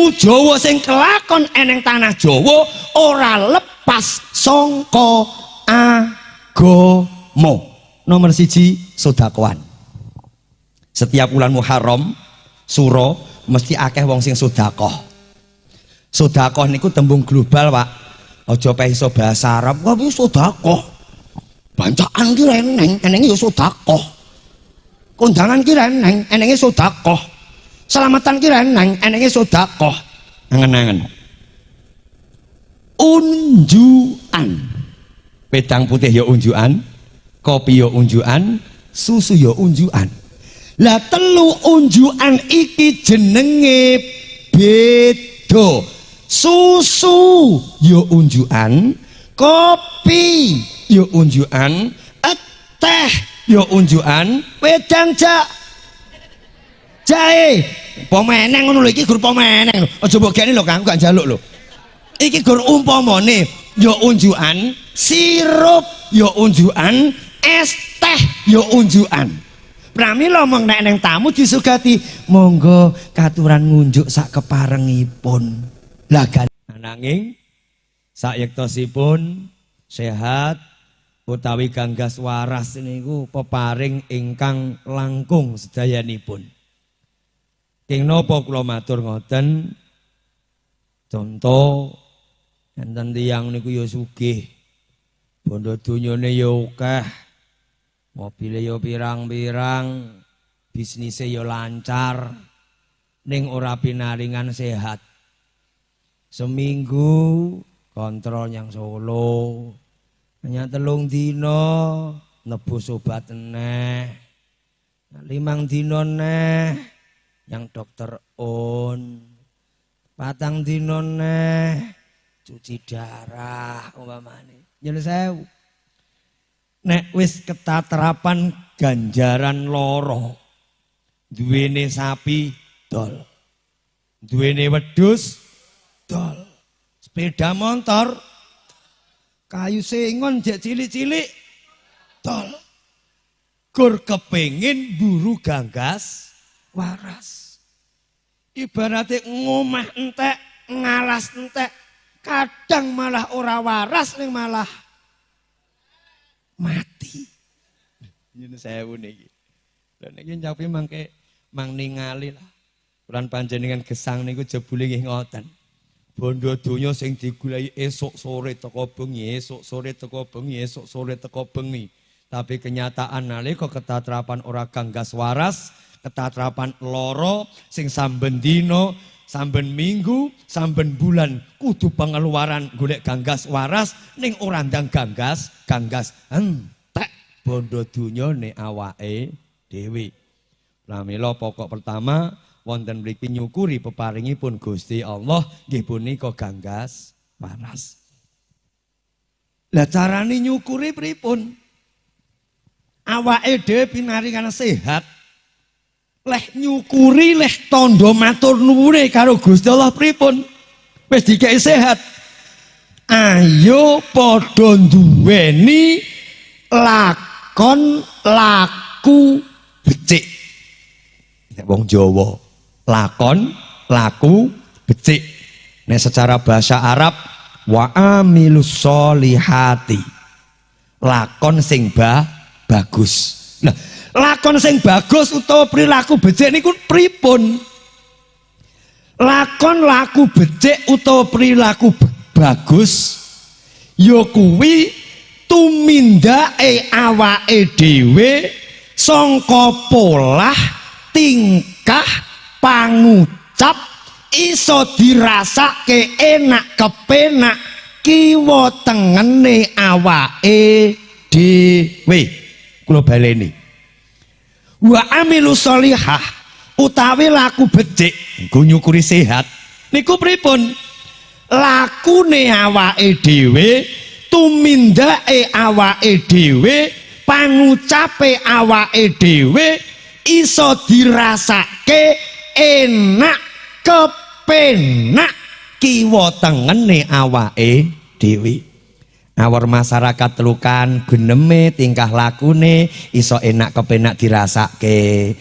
ilmu Jawa sing kelakon eneng tanah Jawa ora lepas sangka agama. Nomor 1 sedekahan. Setiap bulan Muharram Suro mesti akeh wong sing sedekah. Sedekah niku tembung global, Pak. Aja pe iso bahasa Arab, kok wis sedekah. Bancaan ki eneng, enenge ya sedekah. Kondangan ki eneng, enenge sedekah. Selamatan ki eneng, enenge sedekah. Angen-angen. Unjukan. Pedang putih ya unjukan, kopi ya unjukan, susu ya unjukan. Lah telu unjukan iki jenenge beda. Susu ya unjukan, kopi ya unjukan, teh ya unjukan, wedang jahe pemeneng ngono lho, iki gur pemeneng. Aja mbok gene lho Kang, gak njaluk lho. Iki gur umpamane ya unjukan, sirup ya unjukan, es teh ya unjukan. Pramila mong nek neng tamu disugati, monggo katuran ngunjuk sak keparengipun. Lah nanging sayektosipun sehat utawi ganggas waras niku peparing ingkang langkung sedayanipun. Ing napa kula matur ngoten? Contoh enten tiyang niku ya sugih. Bondo donyane ya akeh. Mobile ya pirang-pirang, bisnise ya lancar. Ning ora pinaringan sehat. Seminggu kontrol yang Solo, hanya 3 dino nebus obat neh, 5 dino neh yang dokter on, 4 dino neh cuci darah umpamane. Nyun sewu. Nek wis ketatrapan ganjaran loro, duwene sapi dol, duwene wedhus dol, sepeda motor, kayu sengon jek cilik-cilik dol. Gur kepengin buru ganggas waras. Ibaratnya ngomah entek, ngalas entek, kadang malah ora waras ning malah mati. Nyun sewu niki. Lha niki nyapi mangke mang ningali lah. Kulan panjenengan gesang niku jebule nggih ngoten. Bondo donya sing digulahi esuk sore teko bengi, esuk sore teko bengi, esuk sore teko bengi. Tapi kenyataan nalika ketatrapan ora ganggas waras, ketatrapan loro sing samben dina, samben minggu, samben bulan kudu pengeluaran golek ganggas waras ning ora ndang ganggas entek bondo donyane awake dhewe. Pramila pokok pertama wonten mriki nyukuri peparingipun Gusti Allah nggih punika ganggas waras. Lah carane nyukuri pripun? Awake dhewe pinaringan sehat. Leh nyukuri leh tandha matur nuwune karo Gusti Allah pripun? Wis dikeki sehat. Ayo padha duweni lakon laku becik. Nek wong Jawa lakon, laku, becik. Nek secara bahasa Arab wa amilus solihati. Lakon sing bagus. Nah, lakon sing bagus utawa perilaku becik niku pripun? Lakon laku becik utawa perilaku bagus ya kuwi tumindake awake dhewe sangka polah tingkah pangucap iso dirasake enak kepenak kiwa tengene awake dhewe. Kula baleni. Wa amilu sholihah utawi laku becik nggo nyukuri sehat niku pripun? Lakune awake dhewe, tumindake awake dhewe, pangucape awake dhewe iso dirasake enak kepenak kiwa tengene awake dhewe. Awor masyarakat telukan geneme tingkah lakune iso enak kepenak dirasake.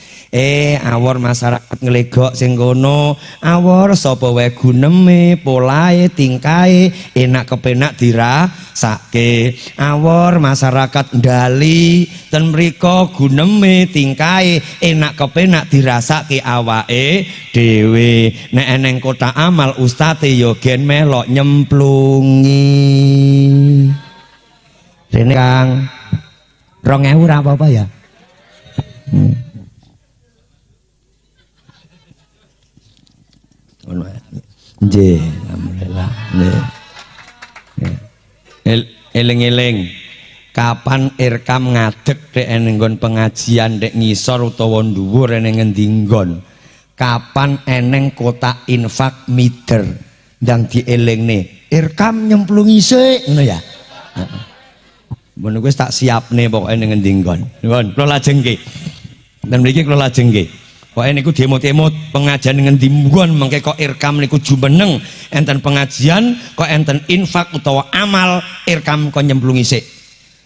Awor masyarakat nglegok sing kono, awor sapa wae guneme, polahe, tingkahe enak kepenak dirasake. Awor masyarakat ndali ten mriko guneme, tingkahe enak kepenak dirasake awake dhewe. Nek eneng kotak amal ustate yo gen melok nyemplungi. Rene Kang 2000 ora apa-apa ya. Nggih, alhamdulillah. Nggih. Eling-eling kapan irkam ngadeg nek nggon pengajian nek ngisor utawa dhuwur ning ngendi nggon. Kapan eneng kotak infak meter ndang dielingne. Irkam nyemplungi sik ngono ya. Heeh. Mun wis tak siapne pokoke ning ngendi nggon. Nggon, kula lajengke. Dan mriki kula lajengke. Pokoke niku demo-demo pengajian ngendi nggon mengke kok irkam niku jumeneng enten pengajian kok enten infak utawa amal irkam kok nyemplungi sik.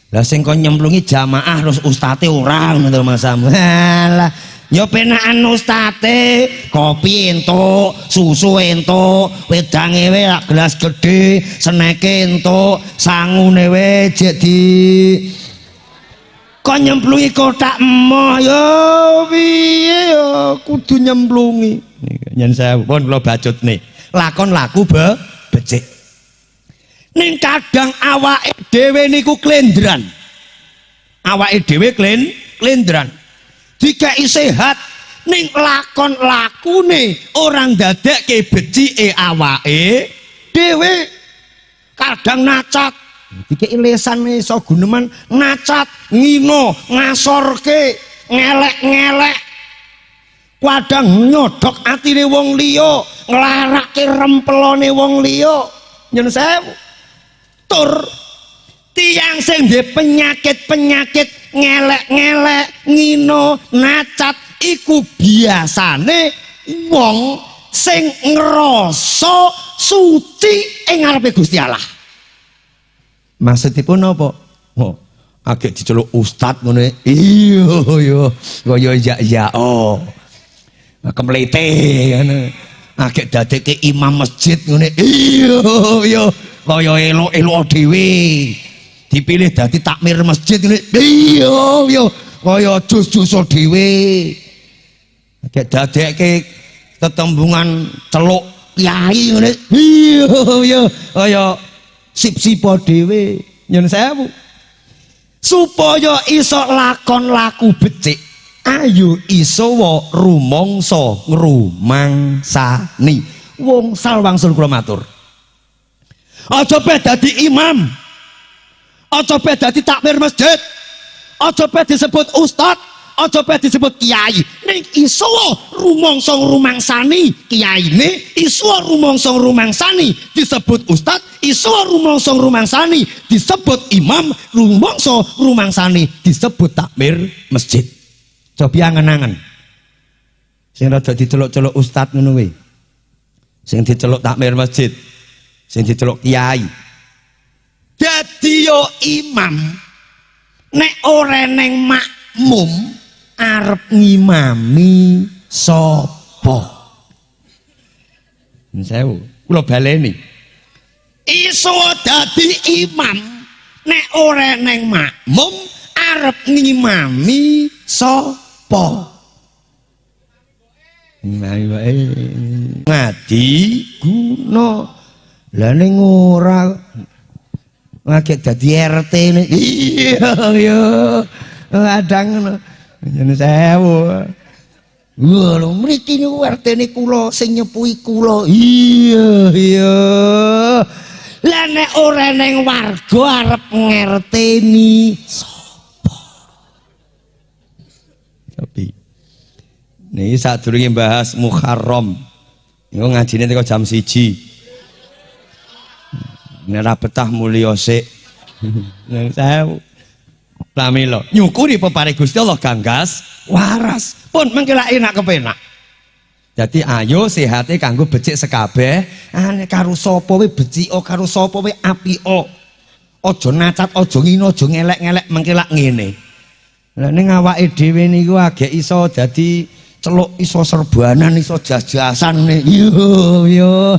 Lah sing kok nyemplungi jamaah terus ustate ora ngono Mas Sam. Lah ya penakan ustate, kopi entuk, susu entuk, wedange wae gelas gedhe, seneke entuk, sangune wae jek di kok nyemplungi kotak emoh ya piye ya kudu nyemplungi. Nyen sewu pun kula bacutne. Lakon laku becik. Ning kadang awake dhewe niku klendran. Awake dhewe klendran. Dikai sehat ning lakon lakune orang dadekke becike awake dhewe kadang nacat dikei lesan iso guneman nacat ngino ngasorke ngelek-ngelek kadang nyodok atine wong liya nglarake rempelone wong liya nyen sewu tur tiyang sing duwe penyakit-penyakit ngelek-ngelek, ngino, nacat iku biasane wong sing ngrasa suci ing ngarepe Gusti Allah. Maksudipun apa? Oh, agek diceluk ustad ngono. Iya yo, kaya ya oh. Kemlete ngono. Agek dadekke imam masjid ngono. Iya yo, kaya elok-elok dhewe. Dipilih dadi takmir masjid ngene. Iya yo kaya jus-jus dhewe. Agek dadekke tetembungan celuk kiai ngene. Iya yo kaya sip-sipo dhewe. Nyun sewu. Supaya iso lakon laku becik, ayo iso rumangsa ngrumangsani. Wong salwangsul kula matur. Aja pe dadi imam. Aja pe dadi takmir masjid, aja pe disebut ustad, aja pe disebut kiai. Ning iso rumangsa ngrumangsani kiyaine, iso rumangsa ngrumangsani disebut ustad, iso rumangsa ngrumangsani disebut imam, rumangsa ngrumangsani disebut takmir masjid. Coba angen-angen. Sing rada diceluk-celuk ustad ngono kuwi. Sing diceluk takmir masjid, sing diceluk kiai. Dadi yo imam nek ora neng makmum arep ngimami sapa? Sewu, kula baleni. Iso dadi imam nek ora neng makmum arep ngimami sapa? Ngadi guna. Lah ning ora ngake dadi RT ini. Iya yo kadang yen sewu lho mriki niku RT ne kula sing nyepuhi kula. Iya iya lah nek ora ning warga arep ngerteni sapa. Tapi niki sadurunge bahas Muharram niku ngajine teko jam 1. Nek betah mulya sik. Nang sewu. Pramila nyukuri pepare Gusti Allah ganggas waras. Pun mengke lak enak kepenak. Dadi ayo sehate kanggo becik sekabeh. Nek karo sapa wae becik karo sapa wae apik. Aja nacat, aja ngino, aja ngelek-ngelek mengke lak ngene. Lah ning awake dhewe niku agek iso dadi celuk, iso serbanan, iso jas-jasan yo.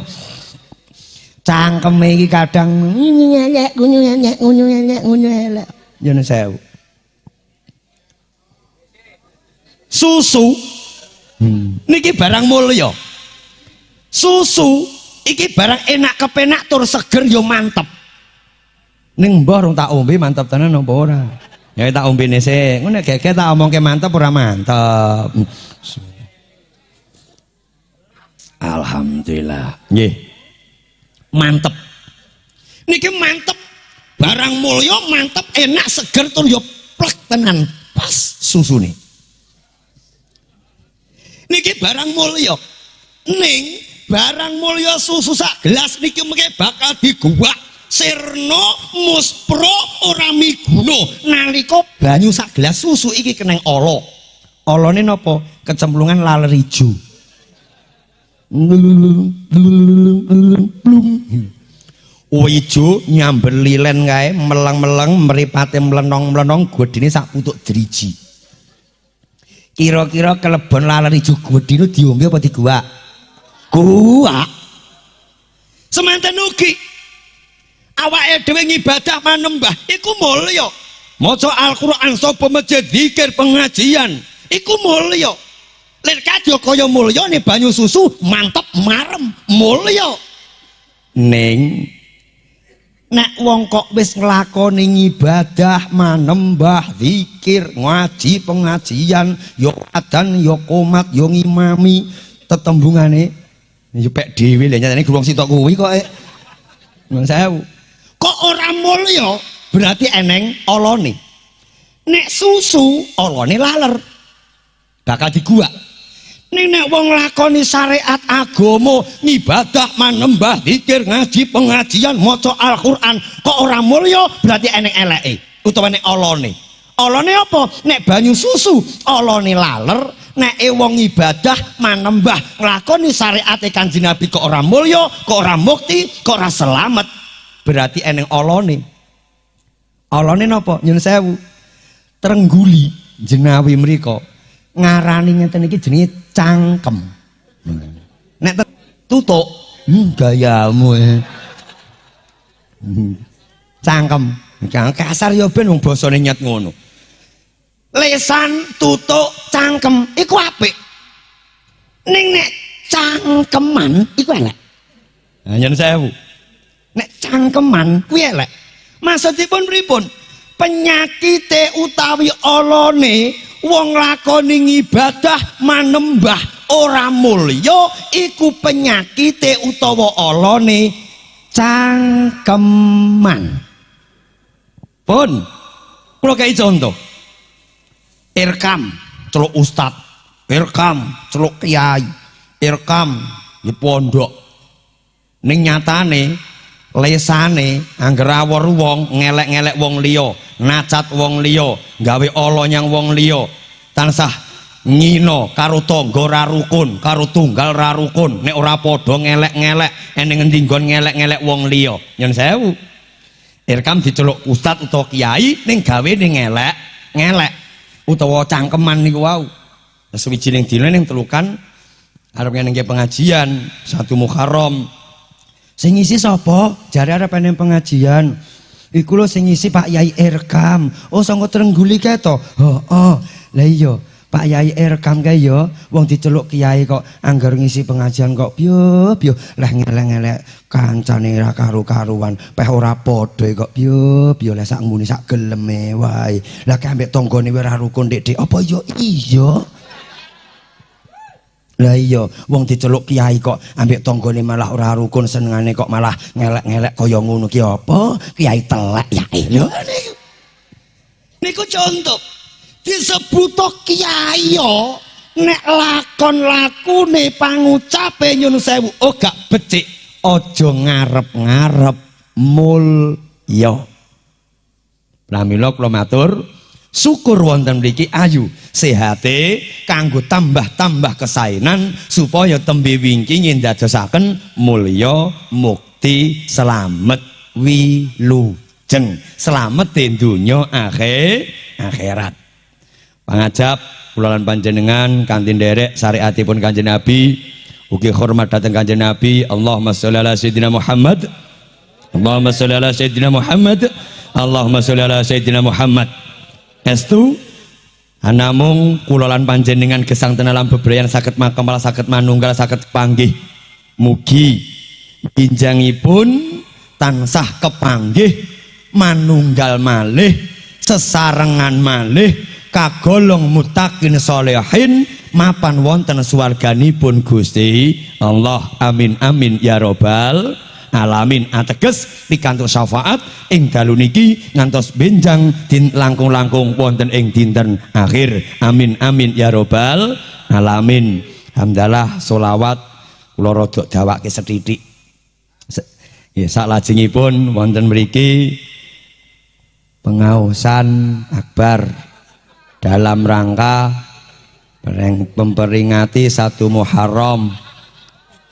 Cangkeme iki kadang nyelek, nyelek. Yo sewu. Susu niki barang mulya. Susu iki barang enak kepenak tur seger yo mantep. Ning mbah rung tak ombe mantep tenan apa ora? Ya tak ombene sik. Ngono gege tak omongke mantep ora mantep. Alhamdulillah. Nggih. Mantep. Niki mantep. Barang mulya mantep, enak, seger tur yo plek tenan pas susune. Niki barang mulya. Ning barang mulya susu sak gelas niki mengke bakal diguwak sirna muspro ora miguna nalika banyu sak gelas susu iki keneng ala. Alane napa? Kecemplungan laler ijo. Ijo nyamber lilen kae meleng-meleng mripate mlenong-mlenong godine sak putuk driji. Kira-kira kelebon laler ijo godine diombe apa diguwak? Guwak. Semanten ugi awake dhewe ngibadah manembah iku mulya. Maca Al-Qur'an sapa masjid zikir pengajian iku mulya. Len kadya kaya mulyane banyu susu mantep marem mulya. Ning nek wong kok wis nglakoni ibadah manembah zikir ngaji pengajian yo adan yo qomat yo ngimami tetembungane yo pek dhewe lho nyatane wong sitok kuwi kok Nuwun sewu. Kok ora mulya berarti eneng alane. Nek susu alane laler bakal diguwak. Ning nek wong lakoni syariat agama ngibadah manembah zikir ngaji pengajian maca Al-Qur'an kok ora mulya berarti eneng eleke utawa nek alane. Alane apa? Nek banyu susu alane laler, nek wong ibadah manembah nglakoni syariate Kanjeng Nabi kok ora mulya, kok ora mukti, kok ora selamat. Berarti eneng alane. Alane napa? Nyun sewu. Trengguli jenawi mriko ngarani ngeten iki jenenge cangkem. Nek tutuk gayamu cangkem. Jangan kasar ya ben wong basane nyet ngono. Lesan tutuk cangkem iku apik. Ning nek cangkeman iku elek. Nah nyun sewu. Nek cangkeman kuwi elek. Maksudipun pripun? Penyakite utawi alane wong lakoni ibadah manembah ora mulya iku penyakite utawa alane cangkeman. Pun kula kei contoh. Irkam celuk ustad, irkam celuk kiai, irkam di pondok. Ning nyatane lesane angger awor wong ngelek-ngelek wong liya, nacat wong liya, gawe ala nyang wong liya, tansah ngina karo tangga ra rukun, karo tunggal ra rukun, nek ora padha ngelek-ngelek, eneng endi nggon ngelek-ngelek wong liya. Nyun sewu. Irkam diceluk ustad utawa kiai ning gawe ning ngelek utawa cangkeman niku wau. Sewijining dina ning telukan arep ngene pengajian 1 Muharram. Sing ngisi sapa? Jare arep ning pengajian. Iku lho sing ngisi Pak Yai Irkam. Oh saka Trengguli kae to? Heeh. Lah iya, Pak Yai Irkam kae ya wong diceluk kiai kok anggar ngisi pengajian kok piye lah ngelek-ngelek kancane ra karu-karuan, peh ora padha kok piye lah sak muni sak geleme wae. Lah kae ambek tanggane ora rukun Dik. Apa ya iya? Lah iya, wong diceluk kiai kok ambek tanggane malah ora rukun, senengane kok malah ngelek-ngelek kaya ngono ki apa? Kiai telek ya lho. Niku contoh disebut kiai yo nek lakon lakune pangucape nyun sewu oh gak becik, aja ngarep-ngarep mulya. Pramila kula matur syukur wonten mriki ayu sehate kanggo tambah-tambah kesaenan supaya tembe wingking ndadosaken mulya mukti slamet wilutra. jeng selamat di dunya akhirat. Pangajab kula lan panjenengan kanthi nderek syariatipun Kanjeng Nabi ugi hormat dhateng Kanjeng Nabi. Allahumma sholli ala sayyidina Muhammad. Allahumma sholli ala sayyidina Muhammad. Allahumma sholli ala sayyidina Muhammad. Estu namung kula lan panjenengan gesang ten alam bebrayan saged makam malah saged manunggal saged panggih. Mugi pinjangipun tansah kepanggih manunggal malih sesarengan malih kagolong muttaqin sholihin mapan wonten swarganipun Gusti Allah. Amin amin ya robbal alamin. Ateges pikantuk syafaat ing dalu niki ngantos benjang langkung-langkung wonten ing dinten akhir. Amin amin ya robbal alamin. Hamdalah sholawat kula rada dawake sethithik. Ya saklajengipun wonten mriki pengaosan akbar dalam rangka memperingati 1 Muharram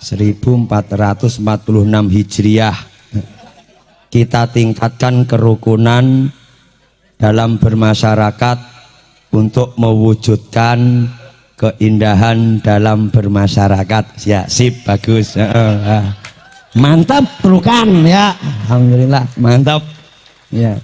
1446 Hijriah. Kita tingkatkan kerukunan dalam bermasyarakat untuk mewujudkan keindahan dalam bermasyarakat. Ya, sip, bagus. Mantap, pelukan ya. Alhamdulillah, mantap. Ya.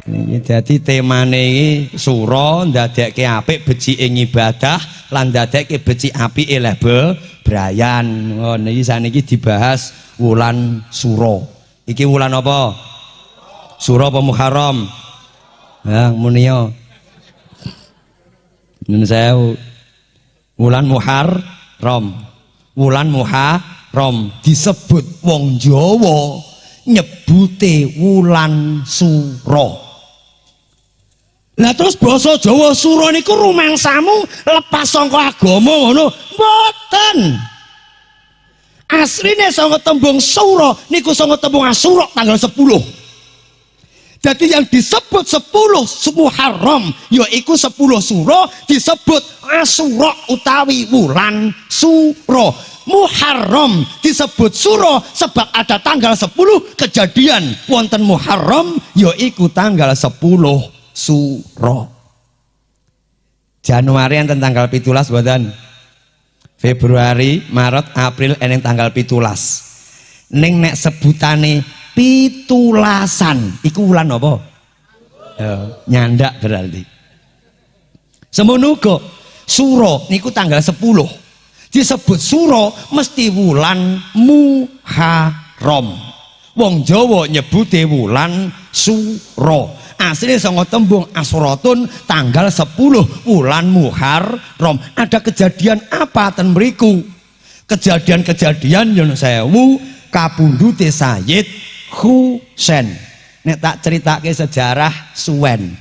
Ini jadi temane ini sura ndadekke apik becike ibadah lan ndadekke becik apik eleh bebrayan. Oh niki saniki dibahas wulan sura. Iki wulan apa? Sura apa Muharram? Ya muniya. Nun sewu. Wulan Muharram. Wulan Muharram disebut wong Jawa nyebute wulan sura. Lah terus basa Jawa sura niku rumangsamu lepas saka agama ngono? Mboten. Asline saka tembung sura niku saka tembung Asyura tanggal 10. Jadi yang disebut 10 Muharram yaiku 10 sura disebut Asyura utawi wulan sura. Muharram disebut sura sebab ada tanggal 10 kejadian wonten Muharram yaiku tanggal 10 sura. Januari enten tanggal 17 mboten? Februari, Maret, April eneng tanggal 17. Ning nek sebutane 17-an iku wulan apa? Nyandak berarti. Semono uga sura niku tanggal 10. Disebut sura mesti wulan Muharram. Wong Jawa nyebute wulan sura. Asli saka tembung Asyuratun tanggal 10 wulan Muharram. Ada kejadian apa ten mriku? Kejadian-kejadian yen sewu kapundhute Sayyid Husain. Nek tak critake sejarah suwen.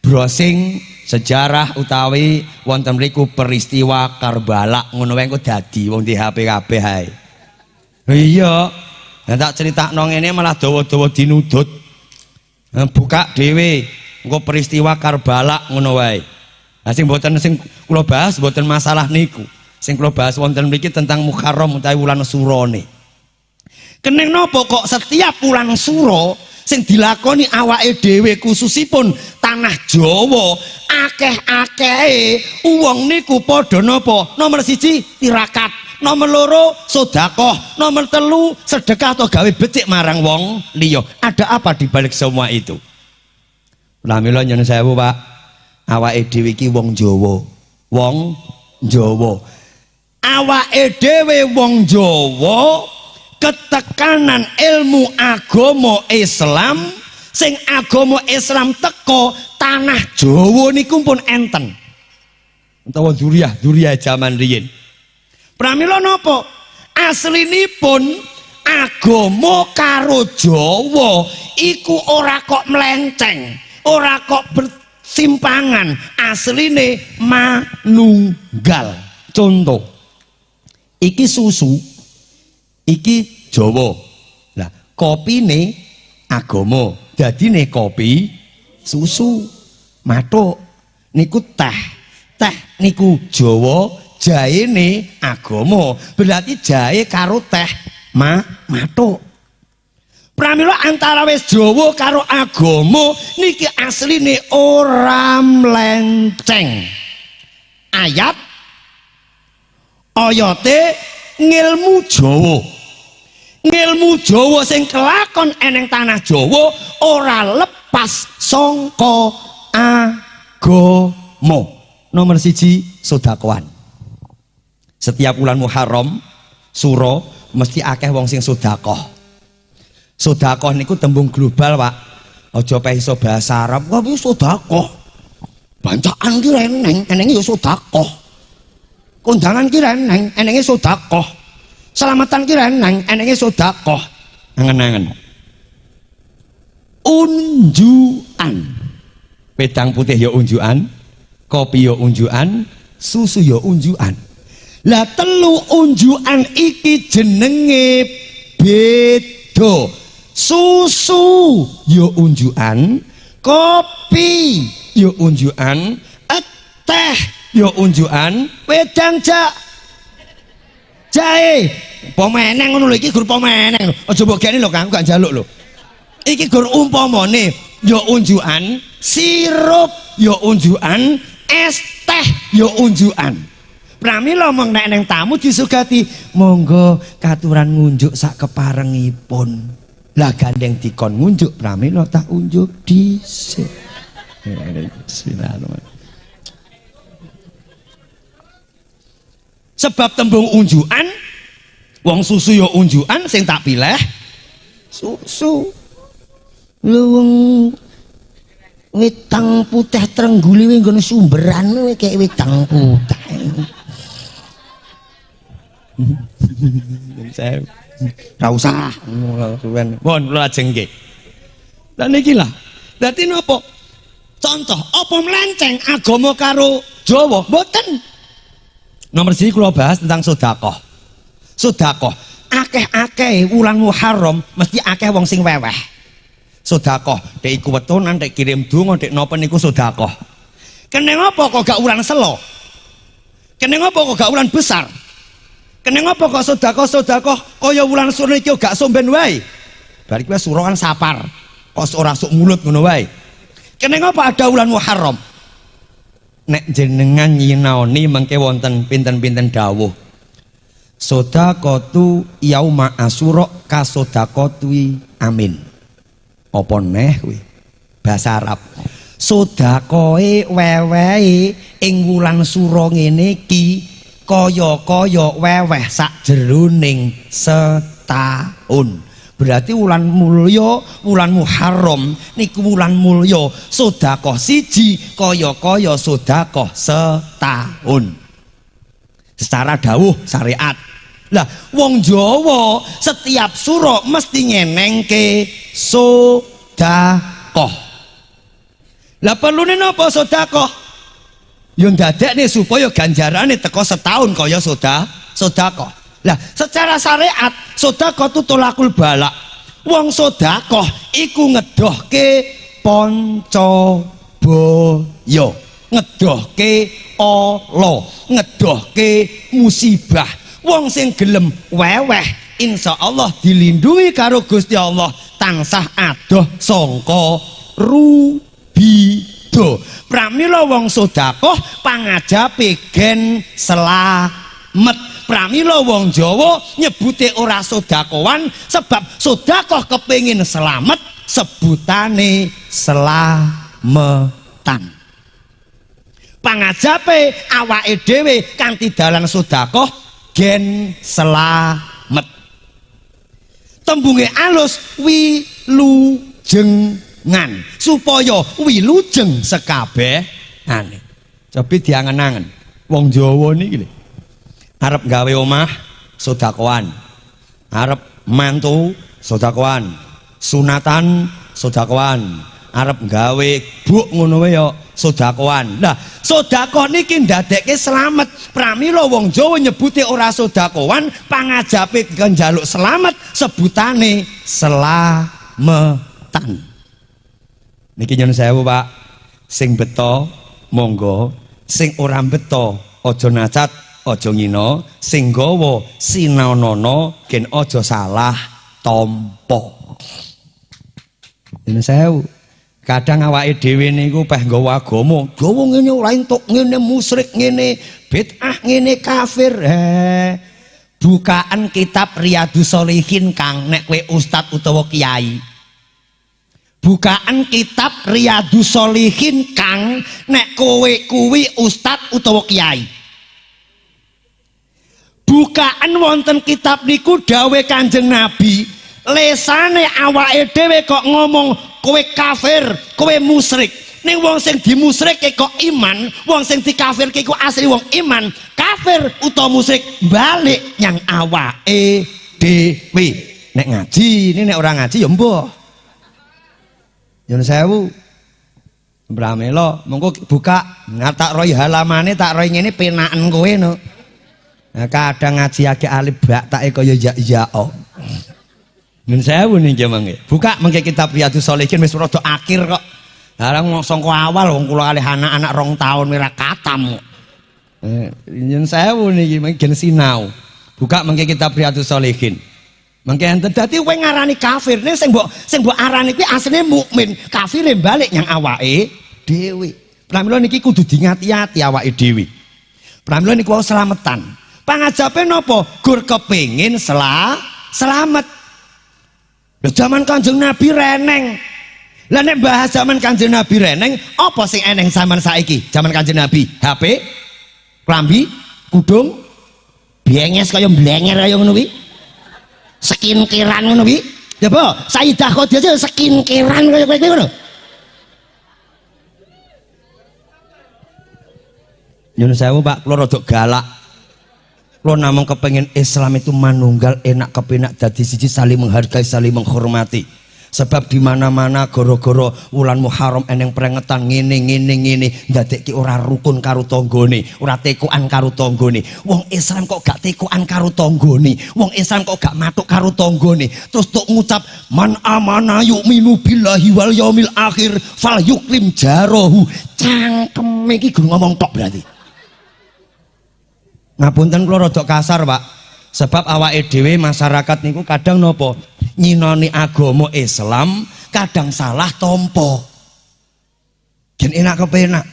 Browsing sejarah utawi wonten mriku peristiwa Karbala ngono wae engko dadi wong di HP kabeh hae. Iya. Nek tak critakno ngene malah dawa-dawa dinudut. Buka dhewe engko peristiwa Karbala ngono wae. Lah sing mboten sing kula bahas mboten masalah niku. Sing kula bahas wonten mriki tentang Muharram utawi wulan surane. Keneng napa kok setiap wulan sura sing dilakoni awake dhewe khususipun tanah Jawa akeh-akehe wong niku padha napa? Nomor 1 tirakat, nomor 2 sedekah, nomor 3 sedekah atau gawe becik marang wong liya. Ada apa di balik semua itu? Pramila nyuwun sewu, Pak. Awake dhewe iki wong Jawa. Wong Jawa. Awake dhewe wong Jawa ketekanan ilmu agama Islam sing agama Islam teko tanah Jawa niku pun enten. Utawa duriah zaman riyin. Pramila napa? Aslinipun agama karo Jawa iku ora kok melenceng, ora kok bersimpangan. Asline manunggal. Contoh, iki susu, iki Jawa. Lah, kopine agama, dadine kopi susu. Mathuk niku teh. Teh niku Jawa, jahene agama. Berarti jahe karo teh mathuk. Pramila antara wis Jawa karo agama niki asline ora mlenceng. Ayat oyate ngilmu Jawa. Ngilmu Jawa sing kelakon eneng tanah Jawa ora lepas sangka agama. Nomor 1 sedekahan. Setiap bulan Muharram suro mesti akeh wong sing sedekah. Sedekah niku tembung global, Pak. Aja pe iso bahasa Arab, kok wis sedekah. Bancaan ki reneng, enenge ya sedekah. Kondangan ki reneng, enenge sedekah. Selamatan ki reneng, enenge sedekah. Angen-angen. Unjukan. Pedang putih ya unjukan, kopi ya unjukan, susu ya unjukan. Lah telu unjukan iki jenenge beda. Susu ya unjukan, kopi ya unjukan, teh ya unjukan, wedang jahe pemeneng ngono lho, iki gur pemeneng. Aja mbok gene lho Kang, gak njaluk lho. Iki gur umpamane ya unjukan, sirup ya unjukan, es teh ya unjukan. Pramila mong nek neng tamu disugati, monggo katuran ngunjuk sak keparengipun. Lah gandeng dikon ngunjuk, pramila tak unjuk dhisik. Sebab tembung unjukan, wong susu ya unjukan sing tak pilih susu. Lho wong wedang putih Trengguli kuwi nggon sumberan kuwi kaya wedang putih. Saya ora usah suwen. Pun kula lajeng nggih. Lah niki lah. Dadi napa? Contoh, apa melenceng agama karo Jawa? Mboten. Nomor 1 kula bahas tentang sedekah. Sedekah akeh-akeh wulan Muharram mesti akeh wong sing weweh. Sedekah, dek iku wetonan, dek kirim donga, dek napa niku sedekah. Keneng apa kok gak wulan Selo? Keneng apa kok gak wulan besar? Keneng apa kok sedekah kaya wulan Suro iki gak somben wae? Bari kuwi suro kan sapar. Kok ora sok mulut ngono wae. Keneng apa ada wulan Muharram? Nek jenengan nyinaoni mengke wonten pinten-pinten dawuh. Sedaqatu yauma Asyura kasedaqatu amin. Apa neh kuwi? Bahasa Arab. Sedekahe wewehe ing wulan Sura ngene iki kaya-kaya weweh sak jeroning setahun. Berarti wulan mulya, wulan Muharram niku wulan mulya. Sedekah siji kaya-kaya sedekah setahun. Secara dawuh syariat. Lah wong Jawa setiap sura mesti ngenengke sedekah. Lah perlune napa sedekah? Yo ndadekne supaya ganjarane teko setahun kaya sedekah. Lah secara syariat sedekah itu tolakul balak. Wong sedekah iku ngedohke pancabaya, ngedohke ala, ngedohke musibah. Wong sing gelem weweh insyaallah dilindungi karo Gusti Allah tansah adoh sangka rubido. Pramila wong sedekah pangajape gen slamet. Pramila wong Jawa nyebute ora sedekahan sebab sedekah kepengin selamat, sebutane selametan. Pangajape awake dhewe kanthi dalan sedekah gen selamet. Tembunge alus wilujengan supaya wilujeng sekabehane. Cobi diangen-angen wong Jawa niki lho. Arep gawe omah sedekahan, arep mantu sedekahan, sunatan sedekahan, arep gawe buk ngono wae ya sedekahan. Lah sedekah niki ndadekke slamet. Pramila wong Jawa nyebute ora sedekahan, pangajape njaluk slamet sebutane selametan. Niki nyuwun sewu Pak, sing beto monggo, sing ora beto aja nacat, aja ngina, sing gawa sinaonono gen aja salah tampa. Nyun sewu. Kadang awake dhewe niku peh nggawa agama, dawa ngene ora entuk, ngene musyrik, ngene bid'ah, ngene kafir. Bukaan kitab Riyadhus Shalihin Kang nek kowe ustad utawa kiai. Bukaan kitab Riyadhus Shalihin Kang nek kowe kuwi ustad utawa kiai. Bukaan wonten kitab niku dawuh Kanjeng Nabi, lesane awake dhewe kok ngomong kowe kafir, kowe musyrik. Ning wong sing dimusyrike kok iman, wong sing dikafirke iku asli wong iman. Kafir utawa musyrik balik nyang awake dhewe. Nek ngaji, ini nek ora ngaji ya mbah. Nyun sewu. Bramela, monggo buka, tak roy halamane, tak roy ngene penaken kowe no. Nah, kadang ngaji agek alif bak tak kaya ya Nyun sewu niki mangke. Buka mangke kitab Riyadhus Shalihin wis rada akhir kok. Larang sangka awal wong kula kalih anak-anak 2 tahun ora katam. Nyun sewu niki mangke gen sinau. Buka mangke kitab Riyadhus Shalihin. Mangke enten dadi kowe ngarani kafir, ning sing mbok arani kuwi asline mukmin. Kafire balik nyang awake dhewe. Pramila niki kudu dingati-ati awake dhewe. Pramila niku wae slametan. Pangajabe napa? Gur kepengin selamat. Lah zaman Kanjeng Nabi reneng. Lah nek bahas zaman Kanjeng Nabi reneng, apa sing eneng zaman saiki? Zaman Kanjeng Nabi, HP, klambi, kudung, bienges kaya mblenger kaya ngono kuwi. Skincarean ngono kuwi. Ya apa? Sayyidah Khadijah skincarean kaya kowe ngono. Nyun sewu Pak, kula rada galak. Lo namung kepengen Islam itu manunggal, enak kepenak dadi siji, saling menghargai, saling menghormati. Sebab di mana-mana goro-goro wulan Muharram eneng perengetan ngene ndadekke ora rukun karo tanggane, ora tekukan karo tanggane. Wong Islam kok gak tekukan karo tanggane, wong Islam kok gak matuk karo tanggane. Terus tok ngucap man amana yu'minu billahi wal yaumil akhir fal yukrim jarahu. Cangkeme iki gur ngomong tok berarti. Ngapunten kula rada kasar, Pak. Sebab awake dhewe masyarakat niku kadang napa? Nyinoni agama Islam kadang salah tompo. Jen enak kepenak.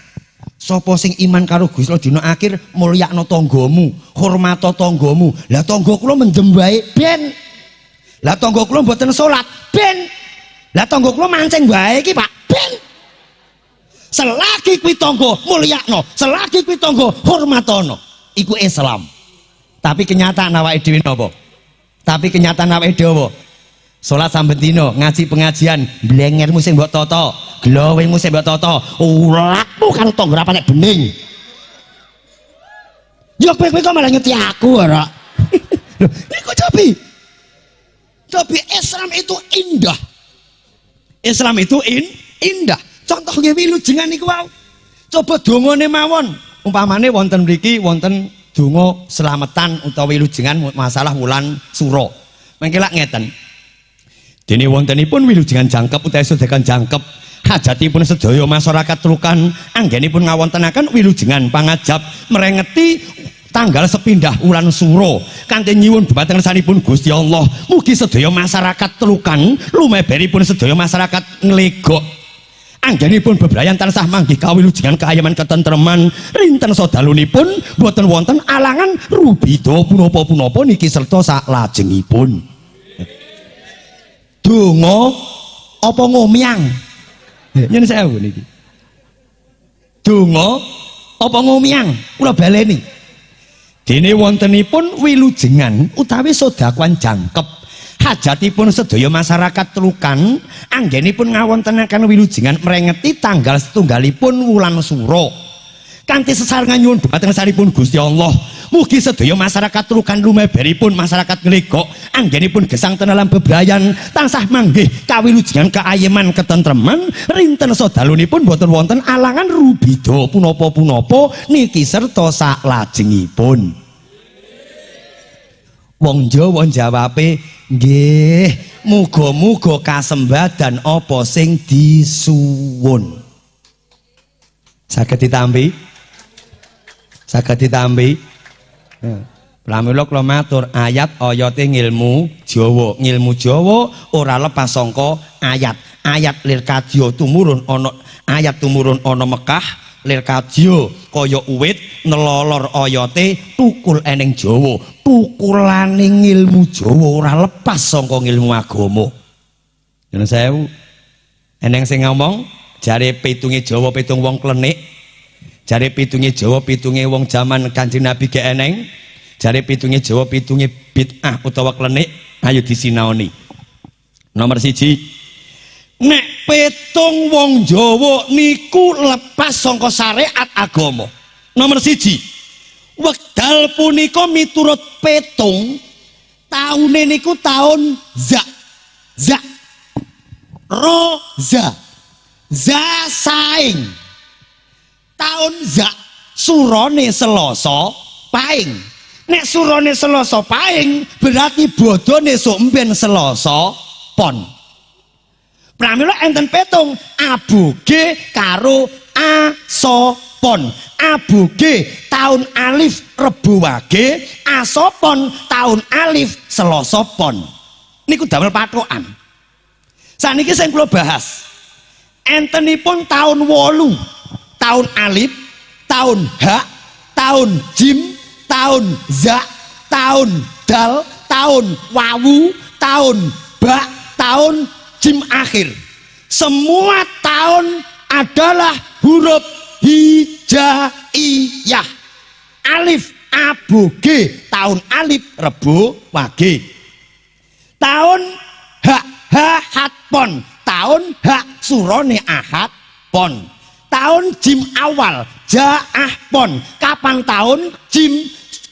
Sapa sing iman karo Gusti Allah dina akhir mulyakno tanggamu, hormato tanggamu. Lah tangga kula mendem wae ben. Lah tangga kula mboten salat ben. Lah tangga kula mancing wae iki, Pak, ben. Selagi kuwi tangga mulyakno, selagi kuwi tangga hormatono. Iku Islam. Tapi kenyataan awake dhewe napa? Tapi kenyataan awake dhewe apa? Salat saben dina, ngaji pengajian, blengermu sing mbok tata, glowengmu sing mbok tata, ulatmu karo tangga ora patek bening. Yo kowe kok malah nyeti aku ora. Lho, niku tapi Islam itu indah. Islam itu indah. Contoh nggih wilujengan niku wae. Coba dongane mawon. Umpamane wonten mriki wonten donga slametan utawa wilujengan masalah wulan suro. Mengke lak ngeten. Dene wontenipun wilujengan jangkep utawi sedekan jangkep, hajatipun sedaya masyarakat Trukan anggenipun ngawontenaken wilujengan pangajab merengeti tanggal sepindah wulan suro kanthi nyuwun dhumateng sanipun Gusti Allah mugi sedaya masyarakat Trukan lumeberipun sedaya masyarakat Nglegok anggenipun bebrayan tansah manggih kawilujengan kaayaman ketentreman rinten sadalunipun boten wonten alangan rubida punapa-punapa niki serta saklajengipun. Donga apa ngomyang? Nyun sewu niki. Donga apa ngomyang? Kula baleni. Dene wontenipun wilujengan utawi sedhakuan jangkep hajatipun sedaya masyarakat Trukan anggenipun ngawontenaken wilujengan mrengeti tanggal setunggalipun wulan suro kanthi sesarengan nyuwun dhumateng sanipun Gusti Allah mugi sedaya masyarakat Trukan lumeberipun masyarakat Nglegok anggenipun gesang tenalam bebrayan tansah manggih kawilujengan kaayeman ketentreman rinten sadalunipun boten wonten alangan rubida punapa-punapa niki serta saklajengipun. Wong Jawa jawabe nggih, muga-muga kasembadan apa sing disuwun. Saged ditampi? Saged ditampi? Pramila kula matur ayate ngilmu Jawa. Ngilmu Jawa ora lepas sangka ayat. ayat lir kadya tumurun ana ayat tumurun ana Mekah lir kadya kaya uwit nelolor oyote tukul eneng Jawa tukulaning ilmu Jawa ora lepas saka ilmu agama. Yen sewu eneng sing ngomong jare pitunge Jawa pitung wong klenik, jare pitunge Jawa pitunge wong jaman Kanjeng Nabi ge eneng, jare pitunge Jawa pitunge bid'ah utawa klenik. Ayo disinaoni. Nomor 1, nek pitung wong Jawa niku lepas saka syariat agama. Nomor 1, wekdal punika miturut pitung taune niku taun za roza za saing taun za surone Selasa paing. Nek surone Selasa paing berarti bodone sok mben Selasa pon. Pramila enten pitung aboge karo asopon. Aboge taun alif Rebo Wage, asopon taun alif Selasa pon. Niku damel patokan. Saniki sing kula bahas. Entenipun taun 8, taun alif, taun ha, taun jim, taun za, taun dal, taun wawu, taun ba, taun jim akhir. Semua tahun adalah huruf hijaiyah. Alif aboge tahun alif Rebo Wage. Tahun ha hatpon, tahun ha surone ahad pon. Tahun jim awal jaah pon. Kapan tahun jim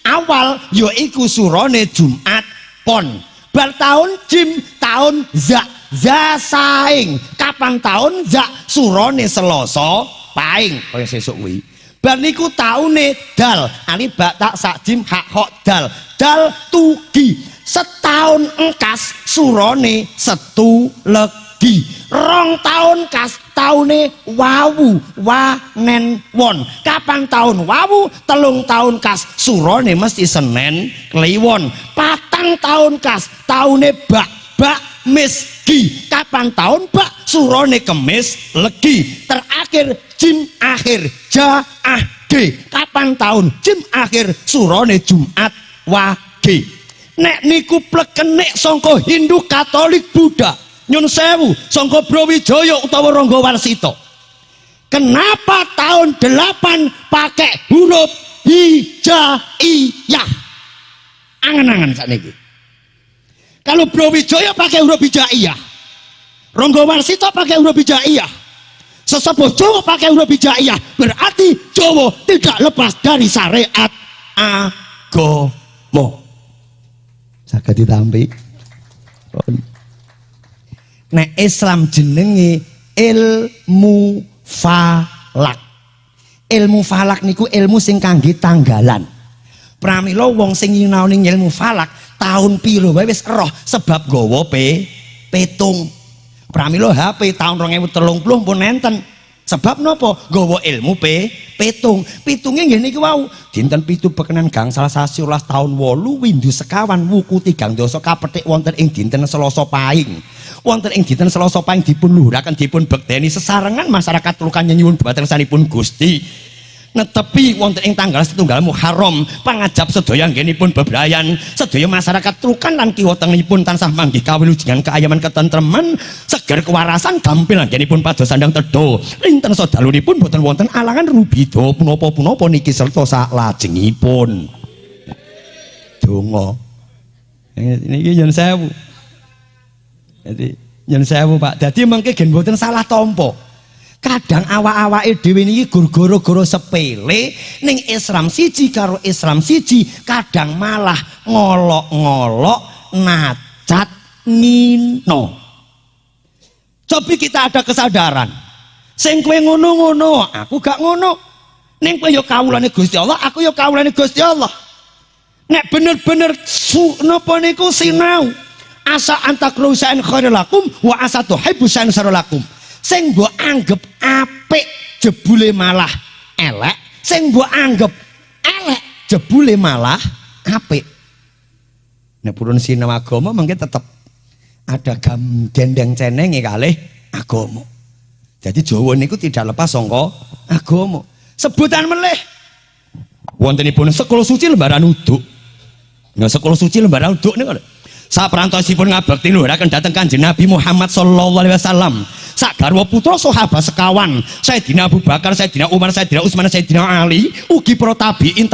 awal yaiku surone Jumat pon. Bar tahun jim tahun za saing. Kapan tahun za surone Selasa paing kaya sesuk kuwi. Bar niku taune dal alif ba ta sa jim ha kha dal. Dal tugi. Setahun engkas surone Setu Legi. Rong tahun kas taune wawu wanen won. Kapan tahun wawu? Telung tahun kas surone mesti Senen Kliwon. Patang tahun kas taune bak miski. Kapan tahun bak surone Kemis Legi. Terakhir jim akhir jaah-ge. Kapan tahun jim akhir surone Jumat Wage. Nek niku plekenik sangka Hindu Katolik Buddha nyun sewu sangka Brawijaya utawa Ranggawarsita. Kenapa tahun 8 pakai huruf hijaiyah? Angan-angan sakniki. Kalau Brawijaya pakai huruf hijaiyah, Ranggawarsita pakai huruf hijaiyah, sesepuh Jawa pakai huruf hijaiyah, berarti Jawa tidak lepas dari syariat agama. Saged ditampi. Nek Islam jenenge ilmu falak. Ilmu falak niku ilmu sing kangge tanggalan. Pramila wong sing nyinaoni ilmu falak taun piro wae wis roh sebab gawa petung. Pramila HP taun 2030 pun enten. Sebab napa? Gawa ilmu petung. Pitunge nggih niki wau. Dinten 7 Bekenan gangsal sasi 12 taun 8 Windu sekawan wuku 3 dasa kapethik wonten ing dinten Selasa Pahing. Wonten ing dinten Selasa Pahing dipun luhuraken dipun bekteni sesarengan masyarakat Lukan nyuwun dhumateng sanipun Gusti. Netepi wonten ing tanggal setunggal Muharram pangajap sedaya anggenipun bebrayan sedaya masyarakat Trukan lan kiwa tengipun tansah manggih kawilujengan keayaman ketentreman seger kewarasan gampil anggenipun pados sandang tedo linten sadalunipun boten wonten alangan rubida punapa-punapa niki serta salajengipun donga niki yen sewu. Dadi yen sewu Pak, dadi mengke gen boten salah tampa. Kadang awak-awake dhewe niki gara-gara sepele ning Islam siji karo Islam siji kadang malah ngolok-ngolok nacat ngino. Tapi kita ada kesadaran. Sing kowe ngono-ngono, aku gak ngono. Ning kowe ya kawulane Gusti Allah, aku ya kawulane Gusti Allah. Nek bener-bener napa niku sinau. Asa antakru sa'in khairalakum wa asa tuhibbu sa'in syaralakum. Sing mbok anggap apik jebule malah elek, sing mbok anggap elek jebule malah apik. Nek purun sinau agama mengke tetep ada dendeng cenenge kalih agama. Jadi Jawa niku tidak lepas saka agama. Sebutan melih wontenipun sekolah suci lembaran uduk. Nah, sekolah suci lembaran uduk niku saprantosipun ngabekti luhuraken dhateng Kanjeng Nabi Muhammad sallallahu alaihi wasallam. Sak garwa putra sahabat sekawan, Sayyidina Abu Bakar, Sayyidina Umar, Sayyidina Utsman, Sayyidina Ali, ugi para tabiin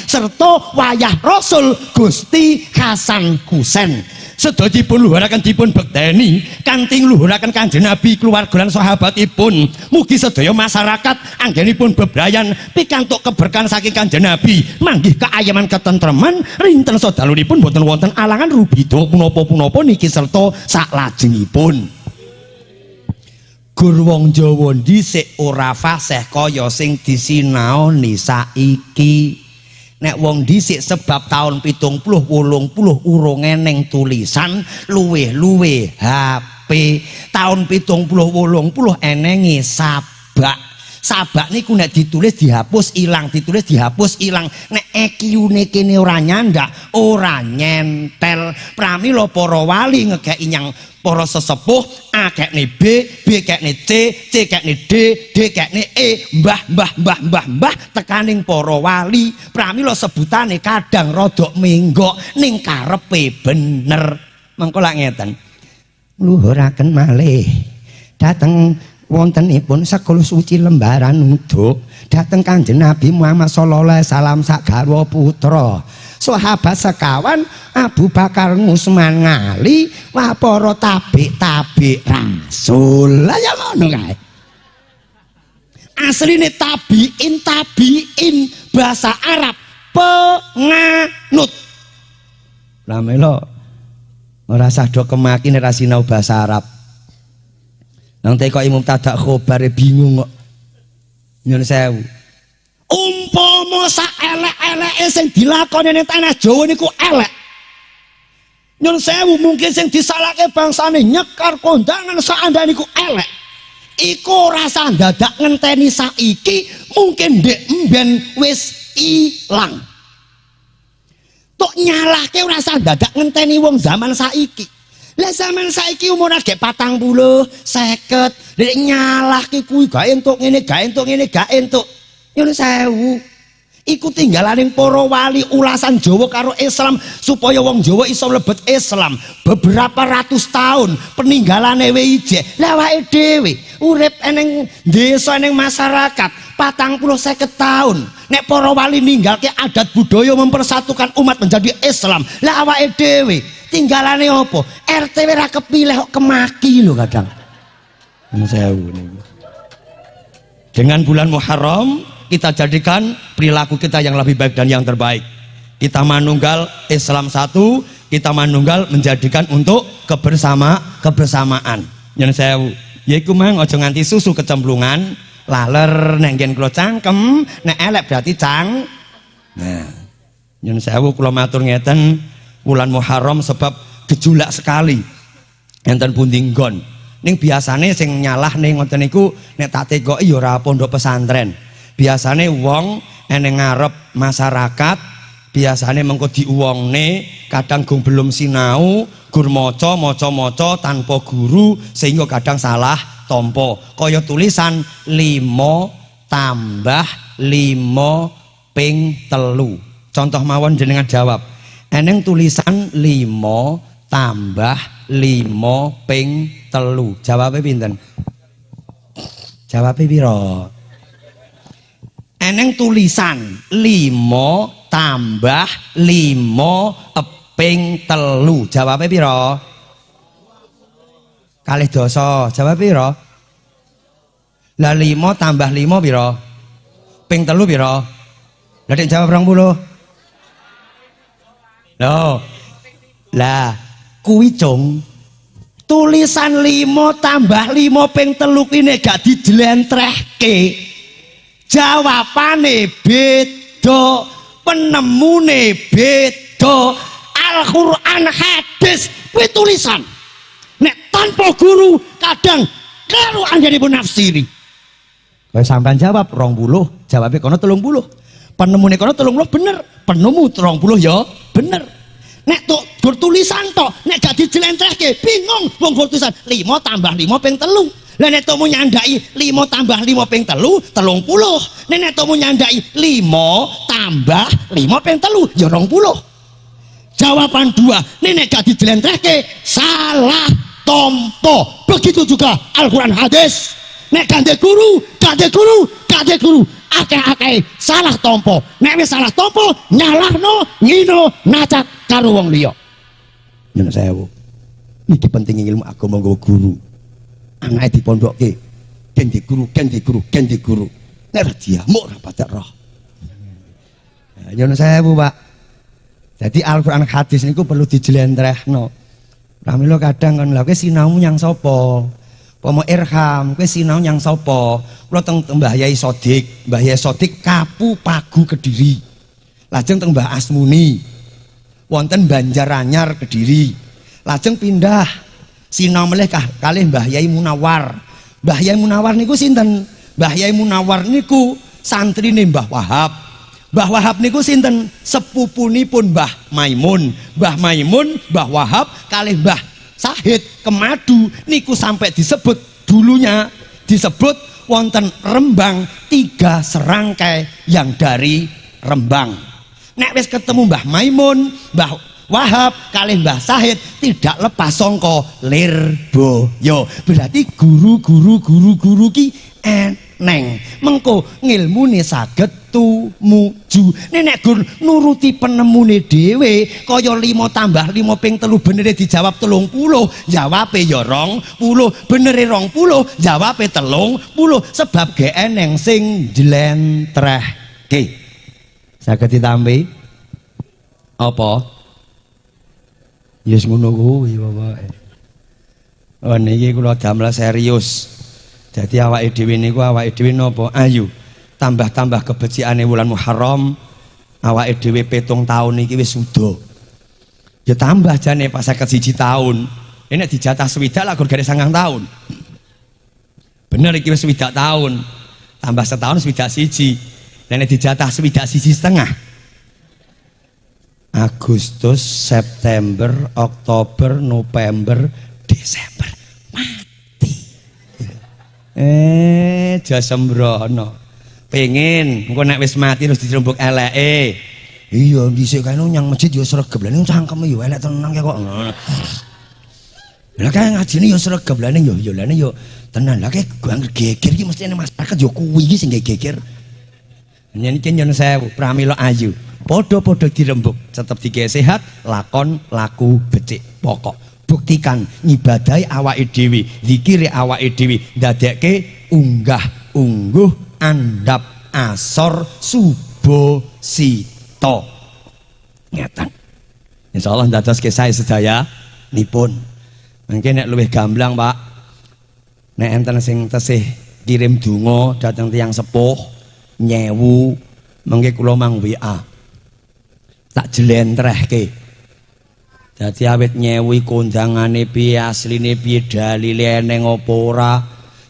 serta wayah Rasul Gusti Hasan Husain. Sedajipun luhuraken dipun bekteni kanthi luhuraken Kanjeng Nabi keluarga lan sahabatipun. Mugi sedaya masyarakat anggenipun bebrayan pikantuk keberkahan saking Kanjeng Nabi, manggih kaayaman ketentreman rinten sadalunipun boten wonten alangan rubida punapa-punapa niki serta saklajengipun. Gur wong Jawa dhisik ora fasih kaya sing disinaoni saiki. Nek wong dhisik sebab tahun 70 80 urung eneng tulisan luweh-luweh HP. Tahun 70 80 enenge sabak niku nek ditulis dihapus ilang, ditulis dihapus ilang. Nek EQ-ne kene ora nyandak, ora nyentel. Pramila para wali ngekeki nyang para sesepuh, A kekne B, B kekne C, C kekne D, D kekne E, mbah tekaning para wali. Pramila sebutane kadang rada menggok ning karepe bener. Mengko lak ngeten. Luhuraken malih dhateng wontenipun sekolah suci lembaran uduk dhateng Kanjeng Nabi Muhammad sallallahu alaihi wasallam sak garwa putra sahabat sekawan Abu Bakar Utsman Ali wah para tabi rasul. Lah ya ngono kae. Asline tabiin bahasa Arab penganut. Lah melo ora sadho kemaki nek ra sinau bahasa Arab. Nang teko Imam Tadak khobare bingung kok. Nyun sewu. Umpama sak elek-eleke sing dilakoni ning tanah Jawa niku elek. Nyun sewu mungkin sing disalahke bangsane nyekar kondangan saandane niku elek. Iku rasa dadak ngenteni saiki mungkin ndek mben wis ilang. Tok nyalahke ora usah dadak ngenteni wong zaman saiki. Lah zaman saiki umur agek 40, 50, lek nyalahke kuwi gak entuk ngene, gak entuk ngene, gak entuk. Nyun sewu. Iku tinggalaning para wali ulasan Jawa karo Islam supaya wong Jawa iso mlebet Islam. Beberapa ratus tahun peninggalane WIJ. Lah awake dhewe urip eneng desa eneng masyarakat 40-50 tahun. Nek para wali ninggalke adat budaya mempersatukan umat menjadi Islam. Lah awake dhewe tinggalane apa? RT ora kepilih kok kemaki lho kadang. Sewu niku. Dengan bulan Muharram kita jadikan perilaku kita yang lebih baik dan yang terbaik. Kita manunggal Islam satu, kita manunggal menjadikan untuk kebersamaan. Yen sewu, yaiku mang aja nganti susu kecemplungan, laler nek nggen kula cangkem, nek elek berarti cang. Nah, yen sewu kula matur ngeten, bulan Muharram sebab gejolak sekali. Enten pundi nggon. Ning biasane sing nyalah ning ngoten niku nek tak tekoki ya ora pondok pesantren. Biasane wong eneng ngarep masyarakat, biasane mengko diuwongne kadang gung belum sinau, gur maca tanpa guru sehingga kadang salah tompo. Kaya tulisan 5 tambah 5 ping 3. Contoh mawon jenengan jawab. Eneng tulisan 5 tambah 5 ping 3. Jawabe pinten? Jawabe piro? Eneng tulisan 5 tambah 5 ping 3. Jawabe piro? Kalih dosa. Jawab piro? Lah 5 tambah 5 piro? Ping 3 piro? Lah nek jawab 20. Loh. Lah kuwi cung tulisan 5 tambah 5 ping 3 kuwi nek gak dijlentrehke jawabane beda, penemune beda. Al-Qur'an hadis kuwi tulisan. Nek tanpa guru kadang karo anggenipun nafsiri. Kaya sampean jawab 20, jawabe kono 30. Penemune kono 30 bener, penemu 30 ya bener. Nek tok gur tulisan tok, nek gak dijlentrehke bingung wong gur tulisan 5 tambah 5 ping 3. Lah nek tomu nyandai 5 tambah 5 ping 3 30. Nek tomu nyandai 5 tambah 5 ping 3 ya 20. Jawaban 2 nek gak dijlentrehke salah tompo. Begitu juga Al-Quran hadis. Nek gandhe guru akeh-akeh salah tompo. Nek wis salah tompo nyalahno ngino nacak karo wong liya. Nyun sewu. Iki penting ilmu agama nggo guru. Anake dipondokke ganti guru. Nek ra diamuk ora patek roh. Nyun sewu, Pak. Jadi Al-Qur'an hadis niku perlu dijlentrehno. Pramila kadang kan lha kowe sinaumu nyang sapa? Pomo Irham, kowe sinau nyang sapa? Kula teng Mbah Yai Sodik, Kapu Pagu Kediri. Lajeng teng Mbah Asmuni. Wonten Banjaranyar Kediri. Lajeng pindah sinau melih kalih Mbah Yai Munawar. Mbah Yai Munawar niku sinten? Mbah Yai Munawar niku santrine Mbah Wahab. Mbah Wahab niku sinten? Sepupunipun Mbah Maimun. Mbah Maimun, Mbah Wahab kalih Mbah Sahid Kemadu niku sampai disebut dulunya wonten Rembang 3 serangkai yang dari Rembang. Nek wis ketemu Mbah Maimun, Mbah Wahab kalih Mbah Sahid tidak lepas sangka Lirboyo. Berarti guru ki eneng. Mengko ngilmune saged tumuju. Nek gur nuruti penemune dhewe kaya 5 tambah 5 ping 3 benere dijawab 30, jawabe ya 20, benere 20, jawabe 30 sebab ge eneng sing jlentrehke. Saged ditampi apa? Yes ngono kuwi pokoke. Oh niki kula damel serius. Jadi awake dhewe niku awake dhewe napa? Ayu. Tambah-tambah kebecikane wulan Muharram, awake dhewe 7 tahun iki wis suda. Ya tambah jane pas 51 tahun. Ini dijatah swidak lah gur gare 9 tahun. Bener iki wis swidak tahun. Tambah setahun swidak siji. Nek dijatah swidak siji setengah. Agustus, September, Oktober, November, Desember. Mati. Jasembrono. Pengen engko nek wis mati terus dicerumbuk eleke. Iya dhisik kae nyang masjid ya sregep. Lah ning cangkeme ya elek tenan kok. Lah kae ngajine ya sregep. Lah ning ya lane ya tenan. Lah kae gua geger iki mesti masyarakat ya kuwi iki sing geger. Nyen iki nyen sewu pramila ayu. Padha-padha dirembuk, tetep dike sehat, lakon laku becik pokok. Buktikan nyibadahi awake dhewe, zikire awake dhewe, ndadekke unggah-ungguh andap asor subo sito ngeten. Insyaallah dados saya sedaya nipun. Mungkin nek luwih gamblang Pak, nek enten sing tesih kirim donga dhateng tiyang sepuh nyewu mengke kula mang WA tak jlentrehke. Dadi awit nyewu kondangane piye, asline piye, dalile eneng apa ora.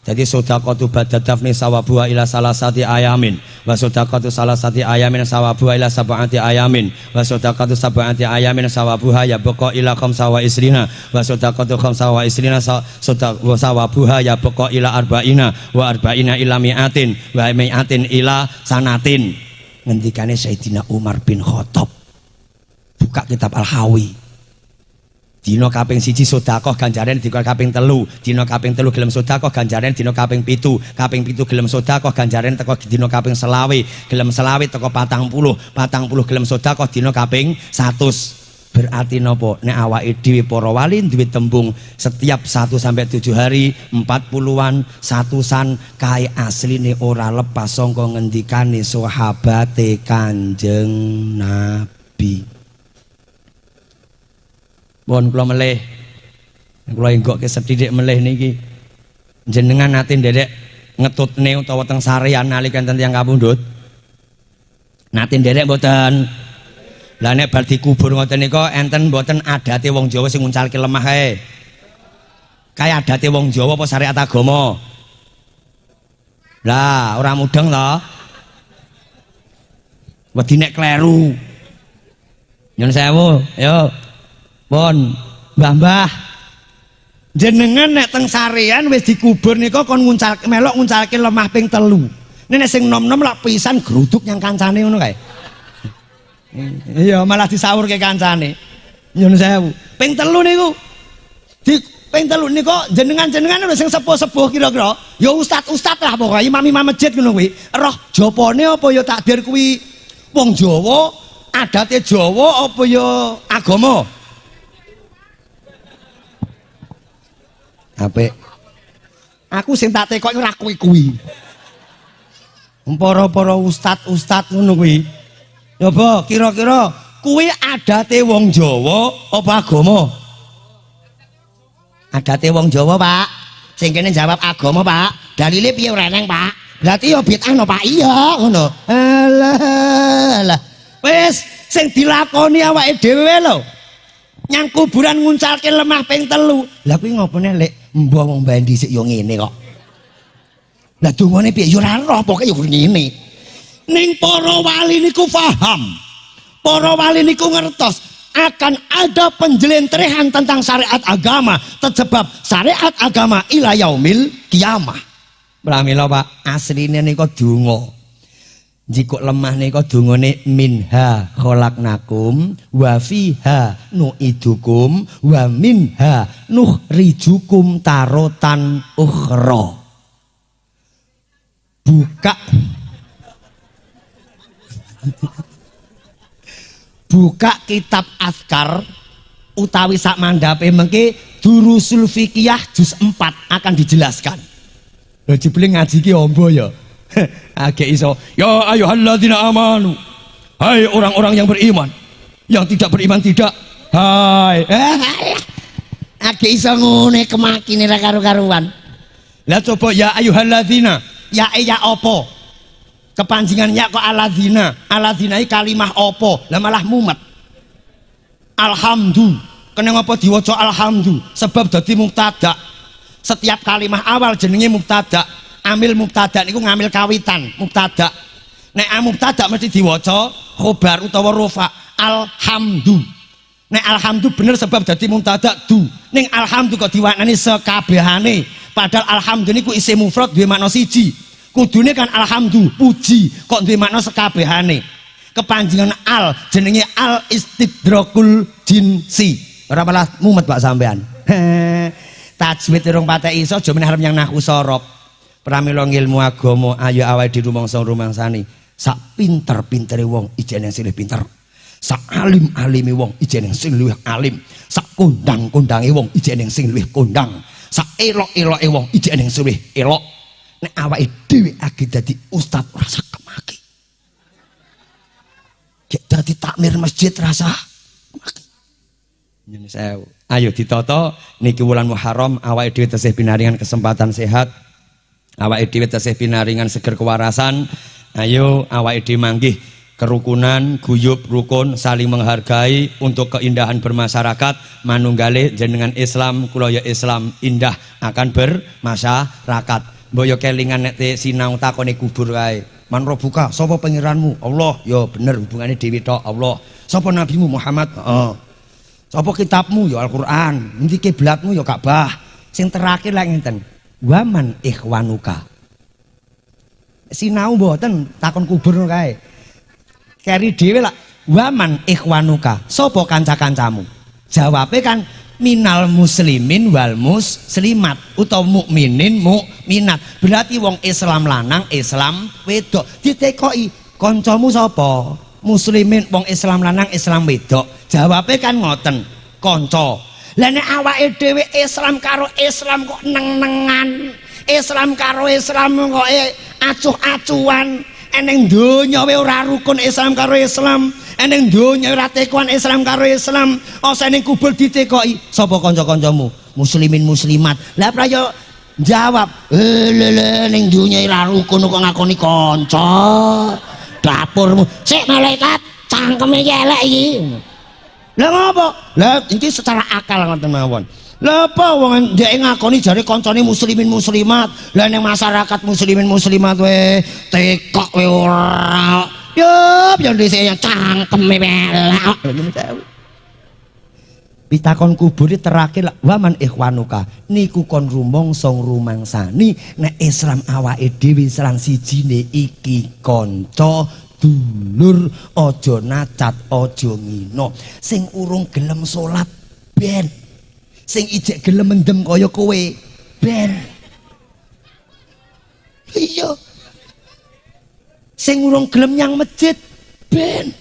Jadi sodaqatu badadafni sawabuha ila salasati ayamin wa sodaqatu salasati ayamin sawabuha ila sab'ati ayamin wa sodaqatu sab'ati ayamin sawabuha ya baqa ila khamsa wa isrina wa sodaqatu khamsa wa isrina sawabuha ya baqa ila arba'ina wa arba'ina ila mi'atin wa mi'atin ila sanatin. Ngendikane Sayyidina Umar bin Khattab, buka kitab Al-Hawi. Dino kaping 1 sedekah ganjaran dikon kaping 3, dino kaping 3 gelem sedekah ganjaran dino kaping 7, kaping 7 gelem sedekah ganjaran teko dino kaping 20, gelem 20 teko 40, 40 gelem sedekah dino kaping 100. Berarti nopo? Nek awake dhewe para wali duwe tembung setiap 1 sampai 7 hari 40-an 100-an kae asline ora lepas saka ngendikane sahabate Kanjeng Nabi. Mohon kula melih, kula enggokke sethithik melih niki. Jenengan nate nderek ngetutne utawa teng sarean nalika enten tiyang kapundhut. Nate nderek mboten? Lah nek bar dikubur ngoten nika enten mboten adate wong Jawa sing nguncalke lemah kae. Kae adate wong Jawa apa syariat agama? Lah ora mudeng to. Wedi nek kleru. Nyun sewu, yo. Pun, Mbah. Jenengan nek teng sarean wis dikubur nika kon melok nguncalke lemah ping 3. Nek sing nom-nom lak pisan gruduk nyang kancane ngono kae. Iya, malah disaurke kancane. Nyun sewu. Ping 3 niku. Ping 3 niku jenengan-jenengan sing sepuh-sepuh kira-kira, ya ustad-ustad lah pokoke imam-imam masjid ngono kuwi. Roh jopone apa ya takdir kuwi wong Jawa, adate Jawa apa ya agama? Apik. Aku sing tak tekoki ora kuwi. Para-para ustad-ustad ngono kuwi. Coba kira-kira kuwi adate wong Jawa apa agama? Adate wong Jawa, Pak. Sing kene jawab agama, Pak. Dalile piye ora neng, Pak? Berarti ya bid'ah no, Pak. Iya, ngono. Alah. Wis sing dilakoni awake dhewe lho. Nyang kuburan nguncalke lemah ping 3. Lah kuwi ngopone lek mbah wong bandi sik yo ngene kok. Lah dungane piye yo ora roh pokoke yo ngene. Ning para wali niku paham. Para wali niku ngertos akan ada penjelentrehan tentang syariat agama, sebab syariat agama ila yaumil kiamah. Pramila Pak, asline nika donga. Jika lemah nika dungane minha khalaqnakum wa fiha nu'idukum wa minha nukhrijukum tarotan ukhra. Buka kitab Azkar utawi sak mandhape mengke Durusul Fiqiyah juz 4 akan dijelaskan. Lho jebule ngaji ki ombo ya. Agak iso. Ya ayyuhalladzina amanu. Hai orang-orang yang beriman. Yang tidak beriman tidak. Hai. Agak iso ngene kemakine ra karo-karuan. Lah coba ya ayyuhalladzina. Ya apa? Kepanjingannya kok aladzina. Aladzina iki kalimah apa? Lah malah mumet. Alhamdu. Kena ngapa diwaca alhamdu? Sebab dadi mubtada. Setiap kalimah awal jenenge mubtada. Amil mubtada niku ngambil kawitan mubtada. Nek mubtada mesti diwaca khobar utawa rofa alhamdu. Nek alhamdu bener sebab dadi mubtada du. Ning alhamdu kok diwanani sekabehane. Padahal alhamdu niku isim mufrad duwe makna siji. Kudune kan alhamdu puji kok duwe makna sekabehane. Kepanjingan al jenenge al istidrakul jinsi. Ora malah mumet Pak sampean. Tajwid urung patek iso aja meneh arep yang nahwu sorob. Pramila ilmu agama ayo awake di rumangsa-rumangsani. Sak pinter-pintere wong ijene sing pinter. Sak alim-alime wong ijene sing luwih alim. Sak kondang-kondange wong ijene sing luwih kondang. Sak elok-eloke wong ijene sing luwih elok. Nek awake dhewe age dadi ustaz rasa kemaki. Gek dadi takmir masjid rasa kemaki. Nyun sewu. Ayo ditata niki wulan Muharram awake dhewe tesih pinaringan kesempatan sehat. Awake dhewe tasih pinaringan seger kewarasan. Ayo awake dhewe manggih kerukunan, guyub, rukun, saling menghargai untuk keindahan bermasyarakat. Manunggale jenengan Islam, kula ya Islam, indah akan bermasyarakat. Mbok yo kelingan nek sinau takone kubur kae. Man robuka, sapa pangeranmu? Allah. Ya bener hubungane dhewe tok Allah. Sapa nabimu Muhammad? Heeh. Sapa kitabmu? Ya Al-Qur'an. Endi kiblatmu? Ya Ka'bah. Sing terakhir lak ngenten. Waman ikhwanuka. Sinau mboten takon kubur kae. Keri dhewe lak waman ikhwanuka. Sapa kanca-kancamu? Jawabe kan minal muslimin wal muslimat utawa mukminin mukminat. Berarti wong Islam lanang, Islam wedok. Ditekoki kancamu sapa? Muslimin wong Islam lanang, Islam wedok. Jawabe kan ngoten, kanca. Lah nek awake dhewe Islam karo Islam kok neng-nengan. Islam karo Islam kok acuh-acuhan. Eneng donya wae ora rukun Islam karo Islam. Eneng donya ora tekoan Islam karo Islam. Ose ning kubur ditekoki sapa kanca-kancamu? Muslimin muslimat. Lah prayo jawab, lele ning donya ora rukun kok ngakoni kanca. Dapurmu sik malaikat cangkeme elek iki. Lah ngopo? Lah iki secara akal ngoten mawon. Lah apa wong ndek ngakoni jare kancane muslimin muslimat. Lah ning masyarakat muslimin muslimat we tekok we ora. Yo dhisik yang cangkeme elek. Pitakon kubur terakhir waman ikhwanuka niku kon rumongsong rumangsani nek Islam awake dhewe serang sijine iki kanca dulur aja nacat aja ngino sing urung gelem salat ben sing ijek gelem mendem kaya kowe ben iya sing urung gelem nyang masjid ben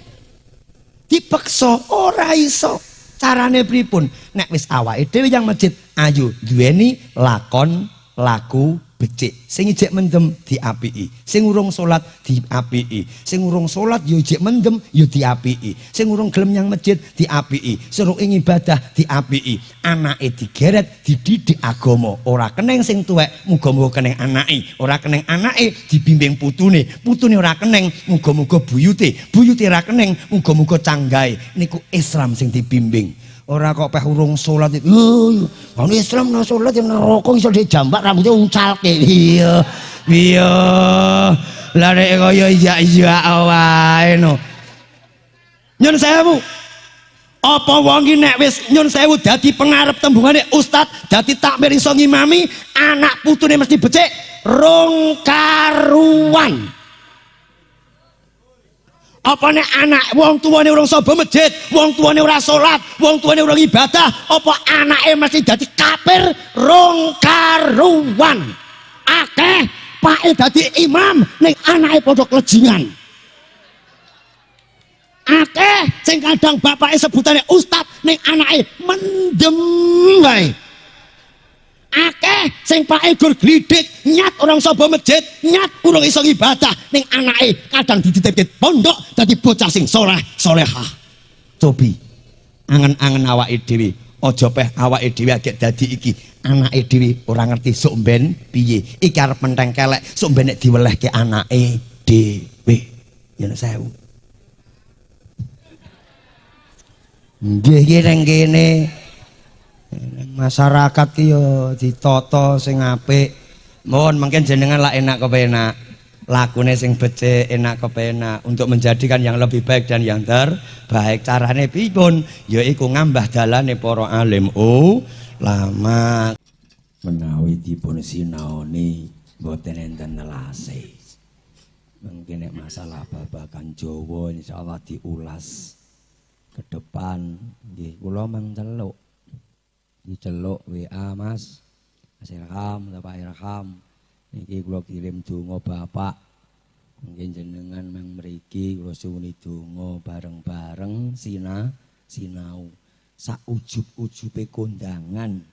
dipaksa ora iso. Carane pripun? Nek wis awake dhewe yang masjid, ayo duweni lakon laku becik. Sing ijek mendem diapiki, sing urung salat diapiki. Sing urung salat yo ijek mendem yo diapiki. Sing urung gelem yang masjid diapiki. Suruh ing ibadah diapiki. Anake digeret dididik agama. Ora keneng sing tuwek, muga-muga keneng anake. Ora keneng anake dibimbing putune. Putune ora keneng, muga-muga buyute. Buyute ora keneng, muga-muga canggahe. Niku Islam sing dibimbing. Ora kok peh urung salat iki. Wong Islam nang salat yen neraka iso dijambak rambutnya uncalke. Iya. Iya. Lah nek kaya iya wae no. Nyun sewu. Apa wong iki nek wis nyun sewu dadi pengarep tembungane ustad, dadi takmir iso ngimami, anak putune mesti becik rong karuan. Apa nek anak wong tuane urung saba masjid, wong tuane ora salat, wong tuane urung ibadah, apa anake mesti dadi kafir rong karuan. Akeh pake dadi imam ning anake padha klejingan. Akeh sing kadang bapake sebutane ustad ning anake mendem wae. Akeh sing pake gur glidik nyat orang saba masjid, nyat urung iso ibadah ning anake kadang dititipke pondok dadi bocah sing saleh salehah. Cobi angen-angen awake dhewe, aja peh awake dhewe agek dadi iki anake dhewe ora ngerti sok ben piye. Iki arep menteng kelek sok ben nek diwelehke anake dhewe. Ya nek sewu. Nggih iki nang kene masyarakat ki yo ditata sing apik. Mohon mungkin jenengan lah enak kepenak. Lakune sing becik enak kepenak untuk menjadikan yang lebih baik dan yang terbaik. Carane pripun? Yaiku ngambah dalane para alim ulama. Menawi dipun sinaoni mboten enten nelase. Mungkin nek masalah babagan Jawa insyaallah diulas ke depan. Nggih kula manteluk diceluk WA Mas Irham, Bapak Irham niki kula kirim donga Bapak mungkin jenengan mang mriki kula suwuni donga bareng-bareng sinau sak ujub-ujube kondangan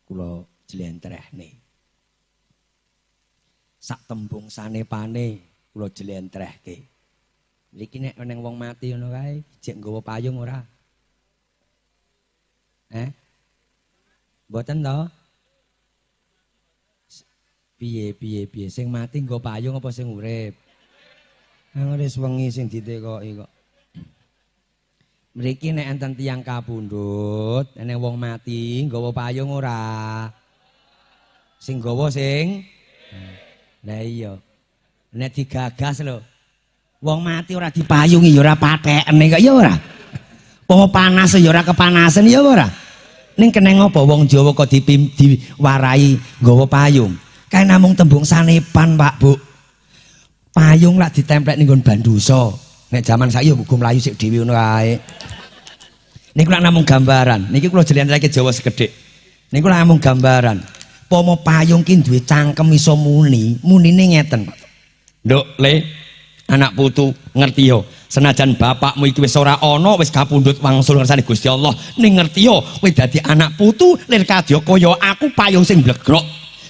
kula jlentrehne sak tembung sanepane kula jlentrehke mriki nek neng wong mati ngono kae jek nggawa payung ora. Mboten to? Piye sing mati nggo payung apa sing urip? Nang wis wengi sing ditekoki kok. Mriki nek enten tiyang kapundhut, nek wong mati nggawa payung ora? Sing nggawa sing Lah iya. Nek digagas lho. Wong mati ora dipayungi ya ora pathekne kok ya ora. Apa panas ya ora kepanasan ya ora. Ning keneng apa wong Jawa kok diwarai nggawa payung? Kae namung tembung sanepan, Pak, Bu. Payung lak ditemplek ning nggon bandosa. Nek jaman saiki ya uga mlayu sik dhewe ngono kae. Niku lak namung gambaran. Niki kula jlentrehke Jawa sekedhik. Niku lak namung gambaran. Pomo payung ki duwe cangkem iso munine ngeten. Nduk, Le, anak putu ngerti yo. Senajan bapakmu iki wis ora ana, wis kapundhut wangsul ngersane Gusti Allah, ning ngerti yo kowe dadi anak putu lir kadya kaya aku payung sing blegrok.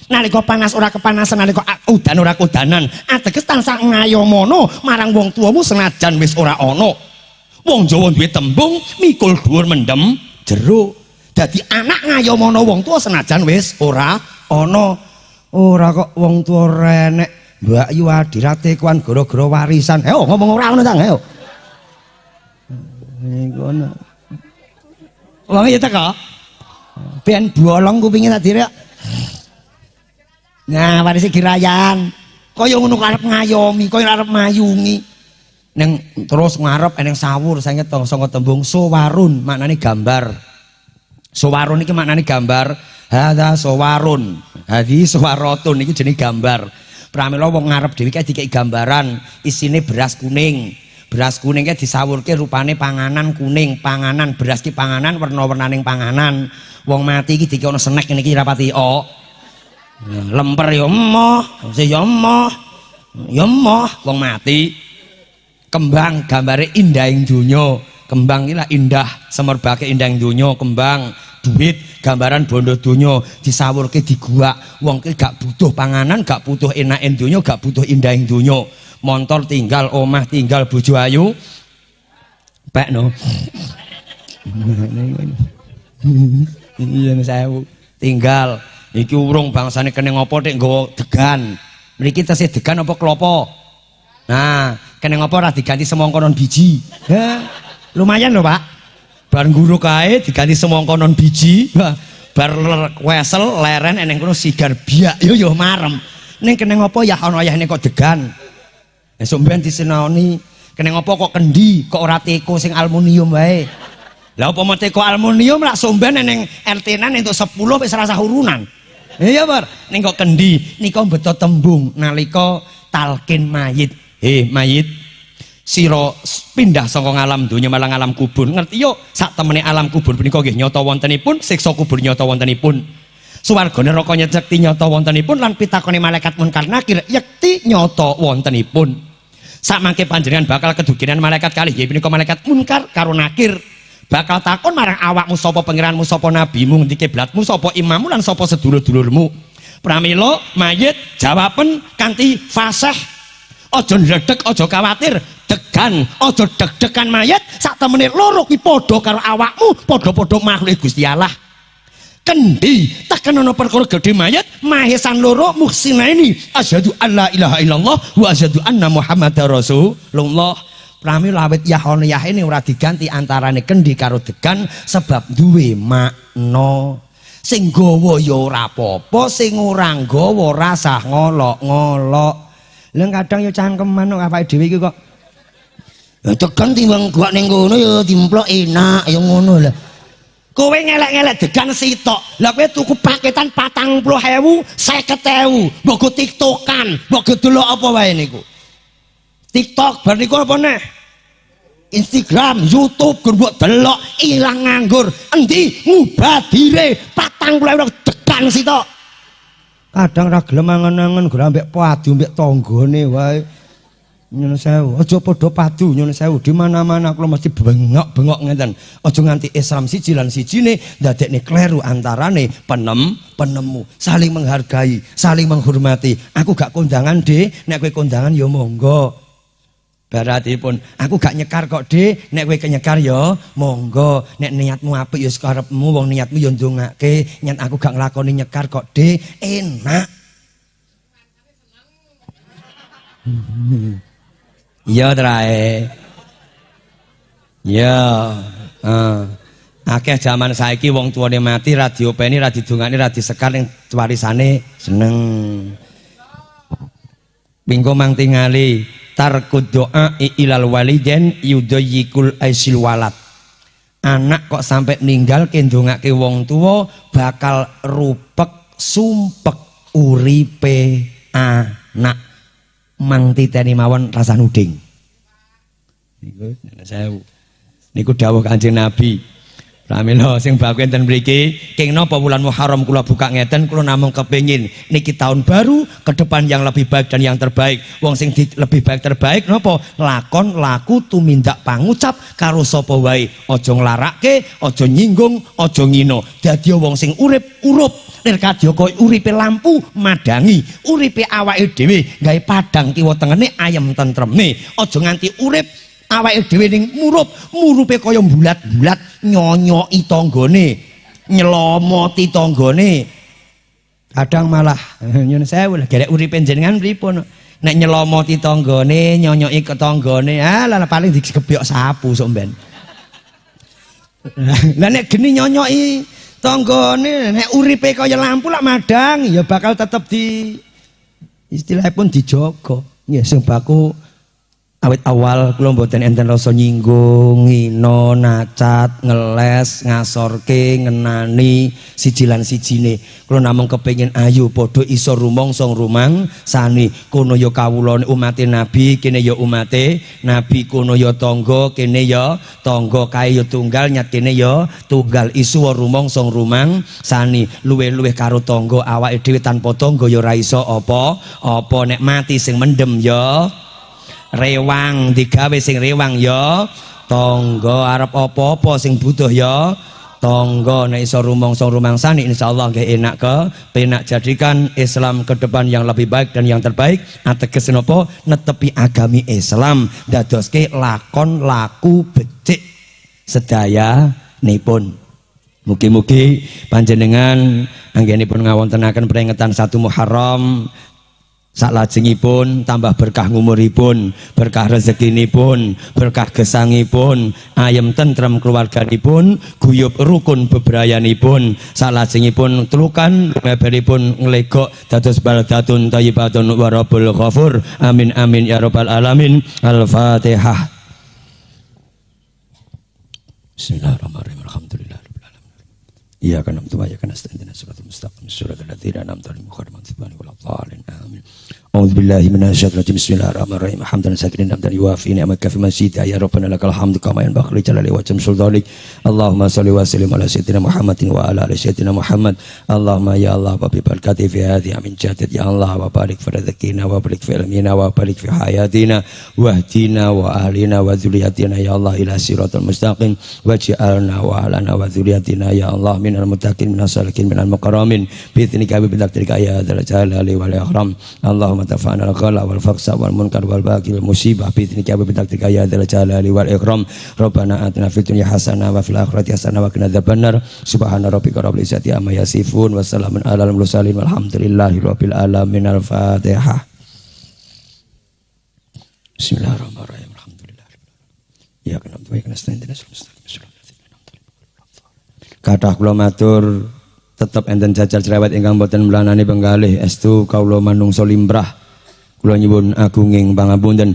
Nalika panas ora kepanasan, nalika udan ora kudanan. Ateges tansah ngayomono marang wong tuamu senajan wis ora ana. Wong Jawa duwe tembung mikul dhuwur mendem jero. Dadi anak ngayomono wong tua senajan wis ora ana. Ora kok wong tua renek Mbak Yu adirate kuan gara-gara warisan. Ayo ngomong ora ngono ta, ayo. Ngono. Wong iki teko. Ben bolong kupinge tadi rek. Nah, warise girayan. Kaya ngono arep ngayomi, kaya arep mayungi. Neng terus ngarep eneng sawur saya ngetong saka tembung sowarun maknane gambar. Sowarun iki maknane gambar. Hadza sowarun. Hadi sowarotun iki jenenge gambar. Pramila wong ngarep dhewe kae dikeki gambaran isine beras kuning. Beras kuning kae disawurke rupane panganan kuning, panganan beras ki panganan werna-wernaning panganan. Wong mati iki dikeki ana snack ngene iki rapati o. Lemper ya emoh, ya emoh. Ya emoh wong mati. Kembang gambare indah ing donya. Kembang iki lah indah, semerbake indah ing donya, kembang, duit, gambaran bondo donya disawurke diguak. Wong ki gak butuh panganan, gak butuh enak ing donya, gak butuh indah ing donya. Montor tinggal, omah tinggal, bojo ayu. Pek no. Iya sewu. Tinggal. Iki urung bangsane kene ngopo nek nggawa degan. Mriki tesih degan apa klopo? Nah, kene ngopo ora diganti semongko non biji? Lumayan lho, Pak. Bar guru kae diganti semongko non biji, bar wesel leren eneng kono sigar biak yo marem. Ning kene ngopo ya ana ayahne kok degan. Esuk mben disenoni, kene ngopo kok kendi, kok ora teko sing aluminium wae. Lah apa mau teko aluminium lak somben eneng RT-nan entuk 10 wis rasa urunan. Iya, Bar. Ning kok kendi nika beto tembung nalika talkin mayit. Mayit sira pindah saka alam donya malang alam kubur. Ngerti yo sak temene alam kubur punika nggih nyata wontenipun, siksa kubur nyata wontenipun. Swarga neraka nyekti nyata wontenipun lan pitakone malaikat munkar nakir yekti nyata wontenipun. Sak mangke panjenengan bakal keduginan malaikat kalih nggih punika malaikat munkar karo nakir. Bakal takon marang awakmu sapa pangeranmu, sapa nabimu, ngendi kiblatmu, sapa imammu lan sapa sedulur-dulurmu. Pramila mayit jawaben kanthi fasih. Aja ndredeg, aja khawatir, degan, aja deg-degan mayit, sak temene loro ki padha karo awakmu, padha-padha makhluk Gusti Allah. Kendi teken ana perkara gedhe mayit, mahesan loro muhsinaini, asyhadu alla ilaha illallah wa asyhadu anna muhammadar rasulullah. Pramila awit yahone yahene ora diganti antarane kendi karo degan sebab duwe makna. Sing gawa ya ora apa-apa, sing ora nggawa rasah ngolok-ngolok. Lha kadang yo cangkeman kok awake dhewe iki kok. Ya tekan timbang gua ning kono ya dimplok enak ya ngono lho. Kowe ngelek-ngelek degan sitok. Lah kowe tuku paketan 40.000, 50.000, mbok go tiktokan, mbok go delok apa wae niku. TikTok bar niku apa neh? Instagram, YouTube gur mbok delok ilang nganggur. Endi mubadire 40.000 degan sitok. Kadang ra gelem angen-angen gur ambek padu ambek tanggane wae. Nyun sewu, aja padha padu nyun sewu di mana-mana kula mesti bengok-bengok ngeten. Aja nganti Islam siji lan sijine ndadekne kleru antarane penemu, saling menghargai, saling menghormati. Aku gak kondangan, Dik, nek kowe kondangan ya monggo. Baratipun, aku gak nyekar kok, Dik, nek kowe kenyekar ya monggo. Nek niatmu apik ya karepmu, wong niatmu ya ndongake, nyat aku gak nglakoni nyekar kok, Dik, enak. Ya trae. Ya. Akeh jaman saiki wong tuane mati ra diopeni, ra didongani, ra disekar ning warisane seneng. Pingko mang tingali tarkud doa ilal waliden yudayyikul aisil walad. Anak kok sampai ninggal kendongake wong tua bakal rupek sumpek uripe anak. Mang titeni mawon rasa nuding. Niku dawuh Kanjeng Nabi. Pramila sing baku enten mriki, king napa wulan Muharram kula buka ngeten, kula namung kepengin niki tahun baru ke depan yang lebih baik dan yang terbaik. Wong sing lebih baik terbaik napa? Lakon laku tumindak pangucap karo sapa wae. Aja nglarake, aja nyinggung, aja ngino. Dadi wong sing urip lir kadya kaya uripe lampu madangi, uripe awake dhewe gawe padang kiwa tengene ayem tentreme. Aja nganti urip awake dhewe ning murupe kaya bulat-bulat nyonyoki tanggane, nyelomoti tanggane. Kadang malah nyun sewu lah gerek uripe jenengan pripun. Nek nyelomoti tanggane, nyonyoki ke tanggane, lah paling digebyok sapu sok mben. Lah nek geni nyonyoki tanggane, nek uripe kaya lampu lak madang ya bakal tetep di istilahipun dijaga. Nggih sing baku Awit awal kula mboten enten rasa nyinggung, ngino, nacat, ngeles, ngasorke, ngenani siji lan sijine. Kula namung kepengin ayu padha iso rumangsa rumang sani. Kono ya kawulane umate Nabi, kene ya umate Nabi, kono ya tangga, kene ya tangga, kae ya tunggal, nyat kene ya tunggal. Isu rumangsa rumang sani. Luwih-luwih karo tangga awake dhewe tanpa tangga ya ora iso apa-apa. Nek mati sing mendem ya rewang, digawe sing rewang ya tangga, arep apa-apa sing butuh ya tangga. Nek iso rumangsani insyaallah nggih enak penak. Jadikan Islam ke depan yang lebih baik dan yang terbaik. Ateges napa netepi agami Islam, dadoske lakon laku becik sedaya nipun. Mugi-mugi panjenengan anggenipun ngawontenaken peringatan 1 Muharram saklajengipun tambah berkah ngumuripun, berkah rezekinipun, berkah gesangipun, ayem tentrem keluarganipun, guyub rukun bebrayanipun, saklajengipun telukan meberipun nglegok dados baldatun thayyibatun wa rabbul ghafur. Amin amin ya rabbal alamin. Al-Fatihah. Bismillahirrahmanirrahim. Alhamdulillah. Iya kan namtu wa ya kan astagfirullah suratul mustaqim suratul ladzina an'amta alaihim ghairil maghdubi alaihim waladdallin amin. A'udzu billahi minasyaitonir rajim. Bismillahirrahmanirrahim. Hamdan sakirin hamdan yuwafi ni'amaka fi masjidika ya rabbana lakal hamdu kama yanbaghi li jalali wajhi sultanik. Allahumma shalli wa sallim ala sayyidina Muhammadin wa ala ali sayyidina Muhammad. Allahumma ya Allah wa bi barakati fi hadhihi amin jadid ya Allah wa barik fi rizqina wa barik fi ilmina wa barik fi hayatina wahdina wa ahlina wa dzurriyyatina ya Allah ila siratal mustaqim waj'alna wa ahlana wa dzurriyyatina ya Allah minal muttaqin minas salihin minal mukarramin bi idnika bi takdirika ya dzal jalali wal ikram. Allahumma tafa'ana al-ghala wal faqsa wal munkar wal baghi wal musibah bi idnika bi takdirika ya dzal jalali wal ikram. Rabbana atina fid dunya hasanah wa fil akhirati hasanah wa qina adzabannar. Subhana rabbika rabbil izzati amma yasifun wa salamun alal mursalin walhamdulillahi rabbil alamin. Al-Fatihah. Bismillahirrahmanirrahim. Alhamdulillah. Ya kana wa kana nasta'inu kathah kula matur tetep enten jajar cerewet ingkang boten mlanani penggalih estu kawula manungsa limrah kula nyuwun agunging pangapunten.